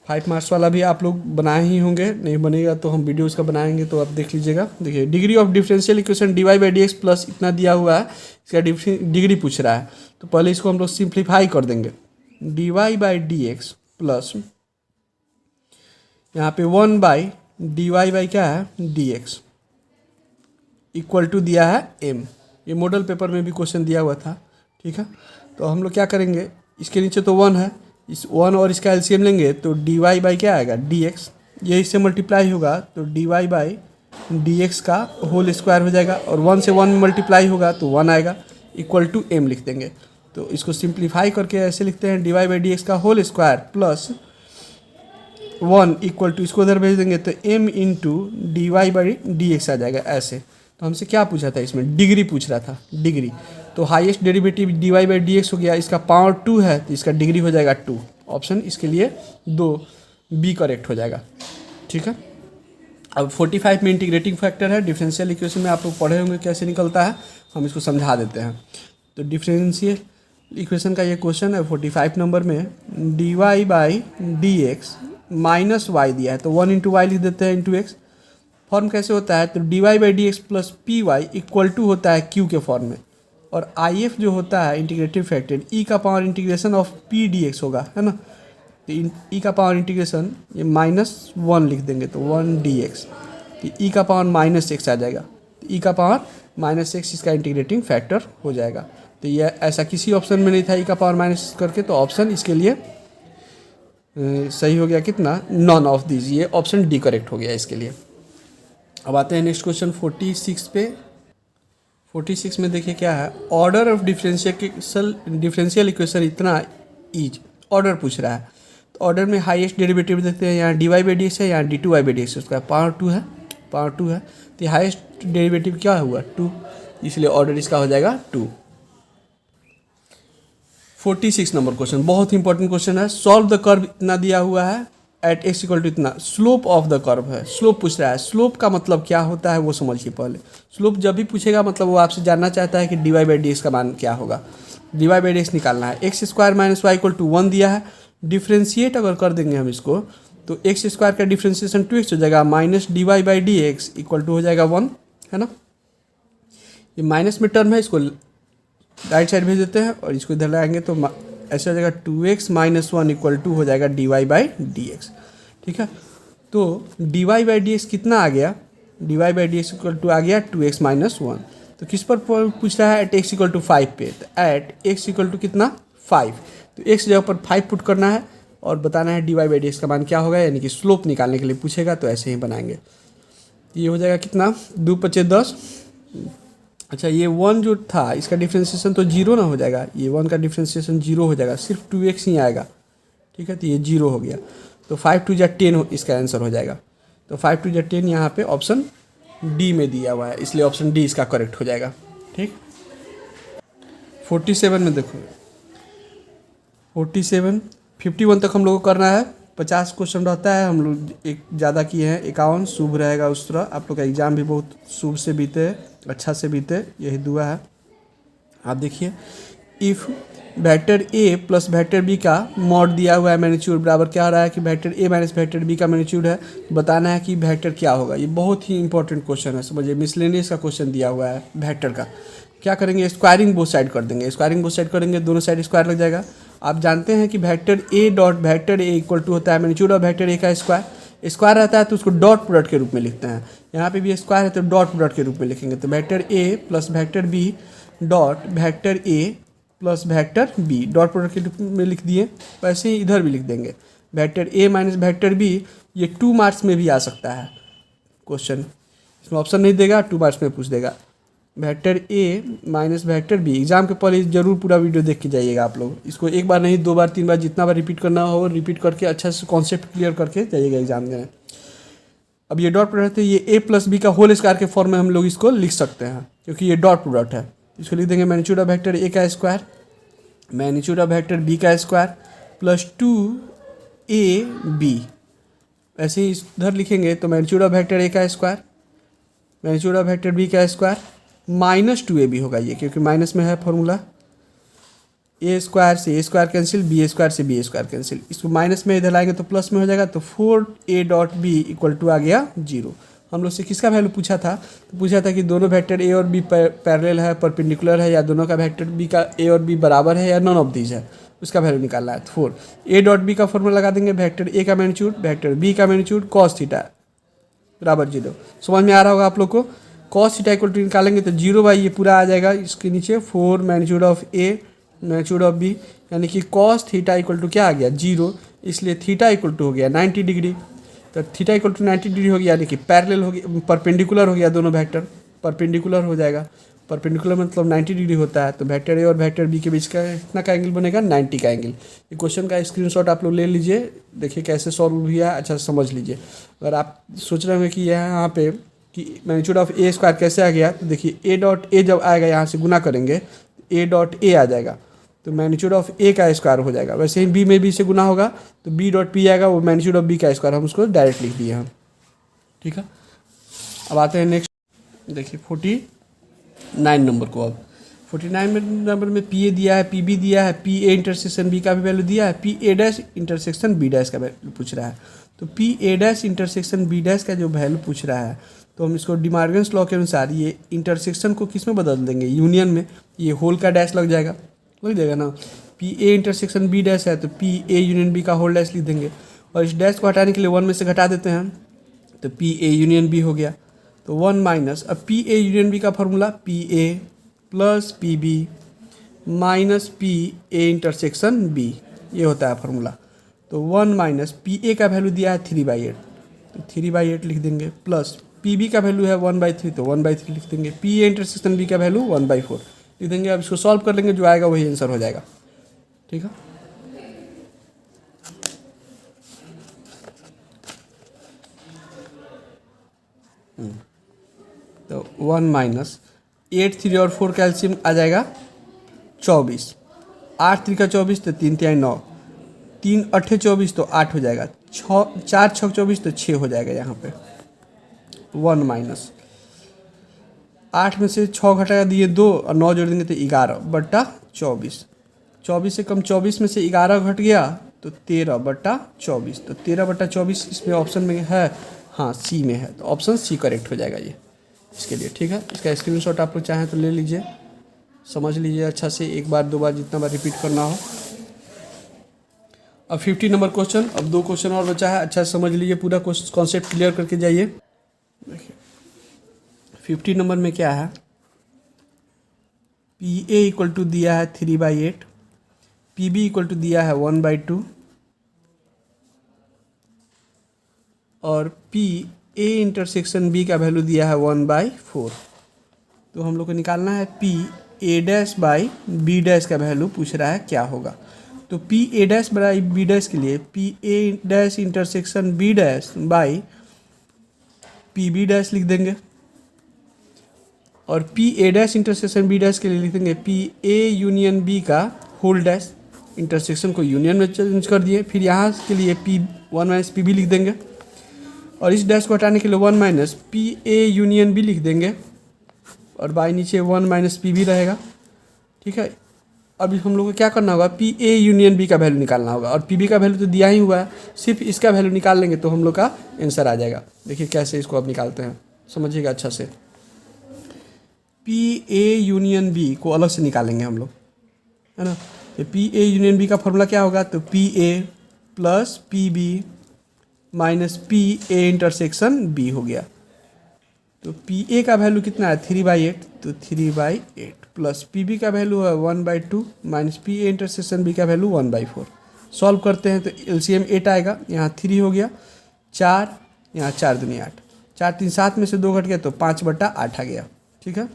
Speaker 1: 5 मार्क्स वाला भी आप लोग बनाए ही होंगे, नहीं बनेगा तो हम वीडियो उसका बनाएंगे, तो आप देख लीजिएगा। देखिए, degree of differential equation dy/dx plus इतना दिया हुआ है, इसका डिग्री पूछ रहा है। तो पहले इसको हम लोग सिंप्लीफाई कर देंगे। dy/dx प्लस यहाँ पे 1/dy क्या है, dx। इक्वल टू दिया है m। ये मॉडल पेपर में भी क्वेश्चन दिया हुआ था, ठीक है। तो हम लोग क्या करेंगे, इसके नीचे तो 1 है, इस 1 और इसका एलसीएम लेंगे तो dy बाई क्या आएगा dx, ये इससे मल्टीप्लाई होगा तो dy बाई dx का होल स्क्वायर हो जाएगा, और 1 से 1 में मल्टीप्लाई होगा तो 1 आएगा, इक्वल टू m लिख देंगे। तो इसको सिंप्लीफाई करके ऐसे लिखते हैं dy बाई dx का whole square plus 1 equal to, इसको उधर भेज देंगे तो m into d Y by D x आ जाएगा ऐसे। तो हमसे क्या पूछा था, इसमें डिग्री पूछ रहा था, डिग्री। तो highest derivative D Y by D x हो गया, इसका पावर 2 है तो इसका डिग्री हो जाएगा 2। ऑप्शन इसके लिए 2 बी करेक्ट हो जाएगा, ठीक है। अब 45 में इंटीग्रेटिंग फैक्टर है, डिफरेंशियल इक्वेशन में आप लोग पढ़े होंगे कैसे निकलता है, हम इसको समझा देते हैं। तो डिफरेंशियल इक्वेशन का ये क्वेश्चन है 45 नंबर में, D Y by D X minus Y दिया है तो 1 इंटू वाई लिख देते हैं इंटू एक्स। फॉर्म कैसे होता है, तो D Y by D X plus P Y equal to होता है क्यू के फॉर्म में, और आई एफ जो होता है इंटीग्रेटिव फैक्टर ई का power integration of P D x होगा, है ना। तो ई का पावर इंटीग्रेशन ये -1 लिख देंगे तो 1 डी एक्स, तो ई का पावर -x आ जाएगा, तो ई का पावर -x इसका इंटीग्रेटिंग फैक्टर हो जाएगा। तो ये ऐसा किसी ऑप्शन में नहीं था ई का पावर माइनस करके, तो ऑप्शन इसके लिए सही हो गया कितना, नॉन ऑफ दिस, ये ऑप्शन डी करेक्ट हो गया इसके लिए। अब आते हैं नेक्स्ट क्वेश्चन 46 पे। 46 में देखिए क्या है, ऑर्डर ऑफ डिफरेंशियल इक्वेशन इतना ईज, ऑर्डर पूछ रहा है। तो ऑर्डर में हाईएस्ट डेरिवेटिव देखते हैं, यहाँ D Y by D x है, यहाँ D two Y by D x है, उसका पावर 2 है, पावर 2 है, तो हाईएस्ट डेरिवेटिव क्या हुआ 2, इसलिए ऑर्डर इसका हो जाएगा 2। 46 नंबर क्वेश्चन बहुत इंपॉर्टेंट क्वेश्चन है। सॉल्व द कर्व इतना दिया हुआ है, एट एक्स इक्वल टू इतना, स्लोप ऑफ द कर्व है, स्लोप पूछ रहा है। स्लोप का मतलब क्या होता है वो समझिए पहले। स्लोप जब भी पूछेगा मतलब वो आपसे जानना चाहता है कि D Y by D x का मान क्या होगा, D Y by D X निकालना है। X square minus Y equal to 1 दिया है, डिफ्रेंशिएट अगर कर देंगे हम इसको तो एक्स स्क्वायर का डिफ्रेंशिएशन 2x हो जाएगा, minus D Y by D x equal to हो जाएगा 1, है ना। ये माइनस में टर्म है, इसको राइट साइड भेज देते हैं और इसको इधर लाएंगे तो ऐसे हो जाएगा 2x माइनस 1 इक्वल टू हो जाएगा d Y by D x, ठीक है। तो D Y by D x कितना आ गया, d Y by D x equal to आ गया 2x माइनस 1। तो किस पर पूछ रहा है, एट एक्स इक्वल टू 5 पे, तो एट एक्स इक्वल टू कितना 5, तो एक्स जगह पर 5 पुट करना है और बताना है D Y by D x का मान क्या होगा, यानी कि स्लोप निकालने के लिए पूछेगा तो ऐसे ही बनाएंगे। ये हो जाएगा कितना 2 × 10। अच्छा ये 1 जो था इसका डिफ्रेंशिएशन तो 0 ना हो जाएगा, ये 1 का डिफ्रेंशिएशन 0 हो जाएगा, सिर्फ 2x ही आएगा, ठीक है। तो ये 0 हो गया, तो 5 × 10 इसका आंसर हो जाएगा। तो 5 × 10 यहाँ पे ऑप्शन डी में दिया हुआ है, इसलिए ऑप्शन डी इसका करेक्ट हो जाएगा, ठीक। 47 में देखो, 47 51 तक हम लोग को करना है, 50 क्वेश्चन रहता है, हम लोग एक ज़्यादा किए हैं, 51 शुभ रहेगा उस तरह। आप लोग का एग्ज़ाम भी बहुत शुभ से बीते, अच्छा से बीते, यही दुआ है। आप देखिए, if vector A plus vector B का मॉड दिया हुआ है मैग्नीट्यूड बराबर क्या आ रहा है कि vector A minus vector B का मैग्नीट्यूड है, बताना है कि वेक्टर क्या होगा। ये बहुत ही इंपॉर्टेंट क्वेश्चन है, समझिए मिसलेनियस का क्वेश्चन दिया हुआ है वेक्टर का। क्या करेंगे, स्क्वायरिंग बोथ साइड कर देंगे, स्क्वायरिंग बोथ साइड करेंगे, दोनों साइड स्क्वायर लग जाएगा। आप जानते हैं कि vector A dot vector A equal to होता है मैग्नीट्यूड ऑफ वेक्टर ए का स्क्वायर। स्क्वायर रहता है तो उसको डॉट प्रोडक्ट के रूप में लिखते हैं, यहाँ पे भी स्क्वायर है तो डॉट प्रोडक्ट के रूप में लिखेंगे। तो vector A plus vector B dot vector A plus vector B, dot product के रूप में लिख दिए। वैसे ही इधर भी लिख देंगे vector A minus vector B, ये 2 मार्क्स में भी आ सकता है क्वेश्चन, इसमें ऑप्शन नहीं देगा, 2 मार्क्स में पूछ देगा। Vector A minus vector B, exam के पहले जरूर पूरा वीडियो देख के जाइएगा आप लोग, इसको एक बार नहीं 2 बार 3 बार जितना बार रिपीट करना हो रिपीट करके अच्छा से कॉन्सेप्ट क्लियर करके जाइएगा एग्जाम में। अब ये डॉट प्रोडक्ट है, ये ए प्लस बी का होल स्क्वायर के फॉर्म में हम लोग इसको लिख सकते हैं क्योंकि ये डॉट प्रोडक्ट है। इसको लिख देंगे मैग्नीट्यूड ऑफ वेक्टर ए का square magnitude of vector B का स्क्वायर प्लस 2ab, ऐसे ही इधर लिखेंगे तो मैग्नीट्यूड ऑफ वेक्टर ए का square magnitude of vector B का स्क्वायर माइनस 2ab होगा ये, क्योंकि माइनस में है फॉर्मूला। ए स्क्वायर से ए स्क्वायर कैंसिल, बी स्क्वायर से बी स्क्वायर कैंसिल, इसको माइनस में इधर लाएंगे तो प्लस में हो जाएगा। तो 4a dot b equal to आ गया 0। हम लोग से किसका वैल्यू पूछा था, तो पूछा था कि दोनों वेक्टर ए और बी पैरेलल है, परपेंडिकुलर है, या दोनों का वेक्टर बी का ए और बी बराबर है, या नॉन ऑफ दीज है, उसका वैल्यू निकालना है। तो 4 ए डॉट बी का फॉर्मूला लगा देंगे, वेक्टर ए का मैग्नीट्यूड वेक्टर बी का मैग्नीट्यूड कॉस थीटा बराबर 0। समझ में आ रहा होगा आप लोग को। कॉस थीटा इक्वल टू निकालेंगे तो 0/, ये पूरा आ जाएगा इसके नीचे 4 magnitude of A magnitude of B, यानी कि कॉस थीटा इक्वल टू क्या आ गया 0, इसलिए थीटा इक्वल टू हो गया 90 डिग्री। तो थीटा इक्वल टू 90 डिग्री हो गया, यानी कि पैरेलल हो गया, परपेंडिकुलर हो गया, दोनों वेक्टर परपेंडिकुलर हो जाएगा। परपेंडिकुलर मतलब 90 डिग्री होता है, तो वेक्टर ए और वेक्टर बी के बीच का कितना का एंगल बनेगा 90 का एंगल। ये क्वेश्चन का स्क्रीनशॉट आप लोग ले लीजिए, देखिए कैसे सॉल्व हुआ है, अच्छा से समझ लीजिए। अगर आप सोच रहे होंगे कि यहाँ पे कि मैग्नीट्यूड ऑफ ए स्क्वायर कैसे आ गया, तो देखिए ए डॉट ए जब आएगा यहाँ से गुना करेंगे ए डॉट ए आ जाएगा, तो मैग्नीट्यूड ऑफ ए का स्क्वायर हो जाएगा। वैसे ही बी में बी से गुना होगा तो बी डॉट बी आएगा, वो मैग्नीट्यूड ऑफ बी का स्क्वायर, हम उसको डायरेक्ट लिख दिए हम। ठीक है, अब आते हैं नेक्स्ट, देखिए 49 नंबर को। अब 49 नंबर में पी ए दिया है, पी बी दिया है, पी ए इंटरसेक्शन बी का भी वैल्यू दिया है, P A dash intersection B dash का वैल्यू पूछ रहा है। तो P A dash intersection B dash का जो वैल्यू पूछ रहा है, तो हम इसको डिमार्गन्स लॉ के अनुसार ये इंटरसेक्शन को किस में बदल देंगे, यूनियन में। ये होल का डैश लग जाएगा ना। P A intersection B dash है तो पी ए यूनियन बी का होल डैश लिख देंगे, और इस डैश को हटाने के लिए 1 में से घटा देते हैं, तो पी ए यूनियन बी हो गया। तो 1 माइनस, अब पी ए यूनियन बी का formula P A plus P B minus P A intersection B, ये होता है फॉर्मूला। तो 1 माइनस पी ए का वैल्यू दिया है 3/8, तो 3/8 लिख देंगे, प्लस पी बी का वैल्यू है 1/3, तो 1/3 लिख देंगे, पी ए इंटरसेक्शन बी का वैल्यू 1/4 लिख देंगे। अब इसको सॉल्व कर लेंगे, जो आएगा वही आंसर हो जाएगा। ठीक है, तो 1 माइनस 8 3 और 4 का एलसीएम आ जाएगा 24, 8 3 का 24 तो 3 3 9, 3 8 24 तो 8 हो जाएगा, 4 6 24 तो 6 हो जाएगा यहाँ पे। 1 माइनस 8 में से 6 घटा दिए 2 और 9 जोड़ देंगे तो 11/24, 24 से कम 24 में से 11 घट गया तो 13/24, तो 13/24 इसमें ऑप्शन में है, हाँ सी में है, तो ऑप्शन सी करेक्ट हो जाएगा ये इसके लिए। ठीक है, इसका स्क्रीनशॉट आप लोग चाहें तो ले लीजिए, समझ लीजिए अच्छा से, एक बार दो बार जितना बार रिपीट करना हो। अब 50 नंबर क्वेश्चन, अब 2 क्वेश्चन और बचा है, अच्छा से समझ लीजिए, पूरा कॉन्सेप्ट क्लियर करके जाइए। देखिए 50 नंबर में क्या है, पी ए इक्वल टू दिया है 3/8, पी बी इक्वल टू दिया है 1/2, और पी ए इंटरसेक्शन बी का वैल्यू दिया है 1/4। तो हम लोग को निकालना है P A dash by B dash का वैल्यू पूछ रहा है क्या होगा। तो P A dash by B dash के लिए P A dash intersection B dash by P B dash लिख देंगे, और P A dash intersection B dash के लिए लिख देंगे पी ए यूनियन बी का होल डैश, इंटरसेक्शन को यूनियन में चेंज कर दिए। फिर यहाँ के लिए पी 1 माइनस पी बी लिख देंगे, और इस डैश को हटाने के लिए 1 minus P A union B लिख देंगे, और बाई नीचे 1 माइनस पी बी रहेगा। ठीक है, अभी हम लोग को क्या करना होगा, पी ए यूनियन बी का वैल्यू निकालना होगा, और पी बी का वैल्यू तो दिया ही हुआ है, सिर्फ इसका वैल्यू निकाल लेंगे तो हम लोग का आंसर आ जाएगा। देखिए कैसे इसको अब निकालते हैं, समझिएगा अच्छा से। पी ए यूनियन बी को अलग से निकालेंगे हम लोग, है ना। तो पी ए यूनियन बी का फॉर्मूला क्या होगा, तो P A plus P B minus P A intersection B हो गया। तो पी ए का वैल्यू कितना है 3/8, तो 3/8 प्लस पी बी का वैल्यू है 1/2 minus P A intersection B का वैल्यू 1/4। सॉल्व करते हैं तो एलसीएम 8 आएगा, यहाँ 3 हो गया, 4 यहाँ 4 दूनी 8, 4 3 7 में से 2 घट गया तो 5/8 आ गया। ठीक है,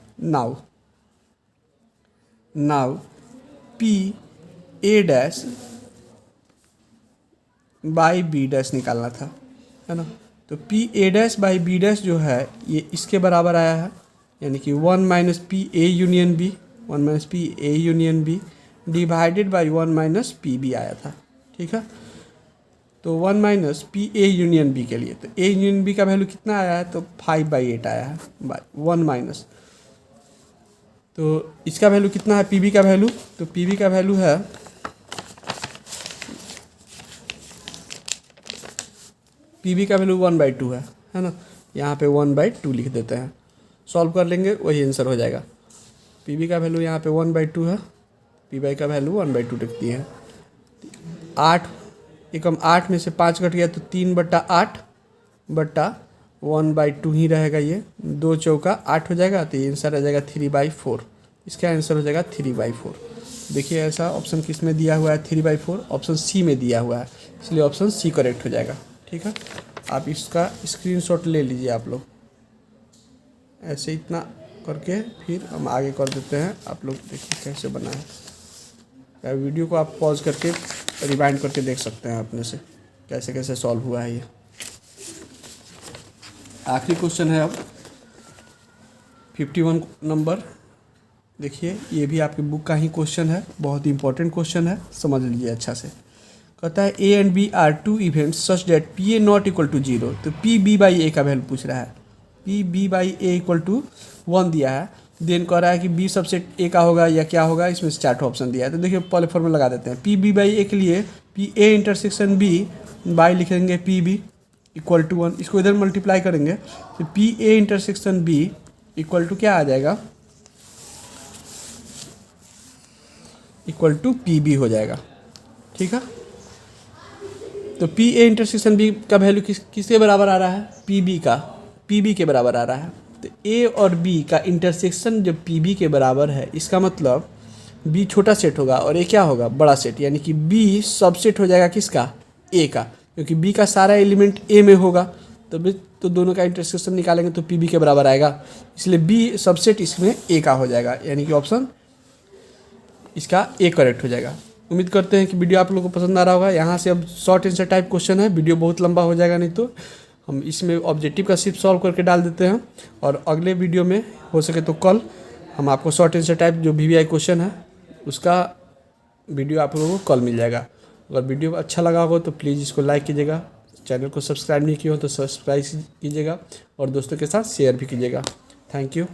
Speaker 1: now P A dash by B dash निकालना था, है ना। तो P A dash by B dash जो है ये इसके बराबर आया है, यानी कि 1 minus P A union B, 1 minus P A union B divided by 1 minus P B आया था। ठीक है, तो 1 minus P A union B के लिए, तो ए यूनियन बी का वैल्यू कितना आया है, तो 5/8 आया है, बाई 1 माइनस, तो इसका वैल्यू कितना है पी बी का वैल्यू, तो पी बी का वैल्यू है पी बी का वैल्यू 1/2 है ना, यहाँ पे 1/2 लिख देते हैं, सॉल्व कर लेंगे वही आंसर हो जाएगा। पी बी का वैल्यू यहाँ पे 1/2 है, पी बाई का वैल्यू 1/2 लिख दिए हैं। 8 एकम 8 में से 5 घट गया तो 3/8 बट्टा 1/2 ही रहेगा, ये 2 चौका 8 हो जाएगा, तो ये आंसर आ जाएगा 3/4। इसका आंसर हो जाएगा 3/4। देखिए ऐसा ऑप्शन किस में दिया हुआ है 3/4, ऑप्शन सी में दिया हुआ है, इसलिए ऑप्शन सी करेक्ट हो जाएगा। ठीक है, आप इसका स्क्रीनशॉट ले लीजिए आप लोग, ऐसे इतना करके फिर हम आगे कर देते हैं। आप लोग देखिए कैसे बना है, वीडियो को आप पॉज करके रिवाइंड करके देख सकते हैं अपने से कैसे कैसे सॉल्व हुआ है ये। आखिरी क्वेश्चन है अब 51 नंबर। देखिए ये भी आपकी बुक का ही क्वेश्चन है, बहुत ही इंपॉर्टेंट क्वेश्चन है, समझ लीजिए अच्छा से। कहता है A and B are two events such that P A not equal to 0, तो पी बी बाई ए का वैल्यू पूछ रहा है। P B by A equal to 1 दिया है, देन कह रहा है कि बी सबसेट ए का होगा या क्या होगा, इसमें से 4 ऑप्शन दिया है। तो देखिए पहले फॉर्मूला लगा देते हैं। पी बी बाई ए के लिए P A intersection B by लिखेंगे पी बी इक्वल टू 1, इसको इधर मल्टीप्लाई करेंगे तो P A intersection B equal to क्या आ जाएगा, इक्वल टू पी बी हो जाएगा। ठीक है, तो पी ए इंटरसेक्शन बी का वैल्यू किसके बराबर आ रहा है, पी बी का, पी बी के बराबर आ रहा है। तो ए और बी का इंटरसेक्शन जब पी बी के बराबर है, इसका मतलब बी छोटा सेट होगा और ए क्या होगा, बड़ा सेट, यानी कि बी सबसेट हो जाएगा किसका, ए का, क्योंकि बी का सारा एलिमेंट ए में होगा। तो दोनों का इंटरसेक्शन निकालेंगे तो पी बी के बराबर आएगा, इसलिए बी सबसेट इसमें ए का हो जाएगा, यानी कि ऑप्शन इसका ए करेक्ट हो जाएगा। उम्मीद करते हैं कि वीडियो आप लोगों को पसंद आ रहा होगा। यहाँ से अब शॉर्ट आंसर टाइप क्वेश्चन है, वीडियो बहुत लंबा हो जाएगा, नहीं तो हम इसमें ऑब्जेक्टिव का सिर्फ सॉल्व करके डाल देते हैं, और अगले वीडियो में हो सके तो कल हम आपको शॉर्ट आंसर टाइप जो VVI क्वेश्चन है उसका वीडियो आप लोगों को कल मिल जाएगा। अगर वीडियो अच्छा लगा हो तो प्लीज़ इसको लाइक कीजिएगा, चैनल को सब्सक्राइब नहीं किया हो तो सब्सक्राइब कीजिएगा और दोस्तों के साथ शेयर भी कीजिएगा। Thank you.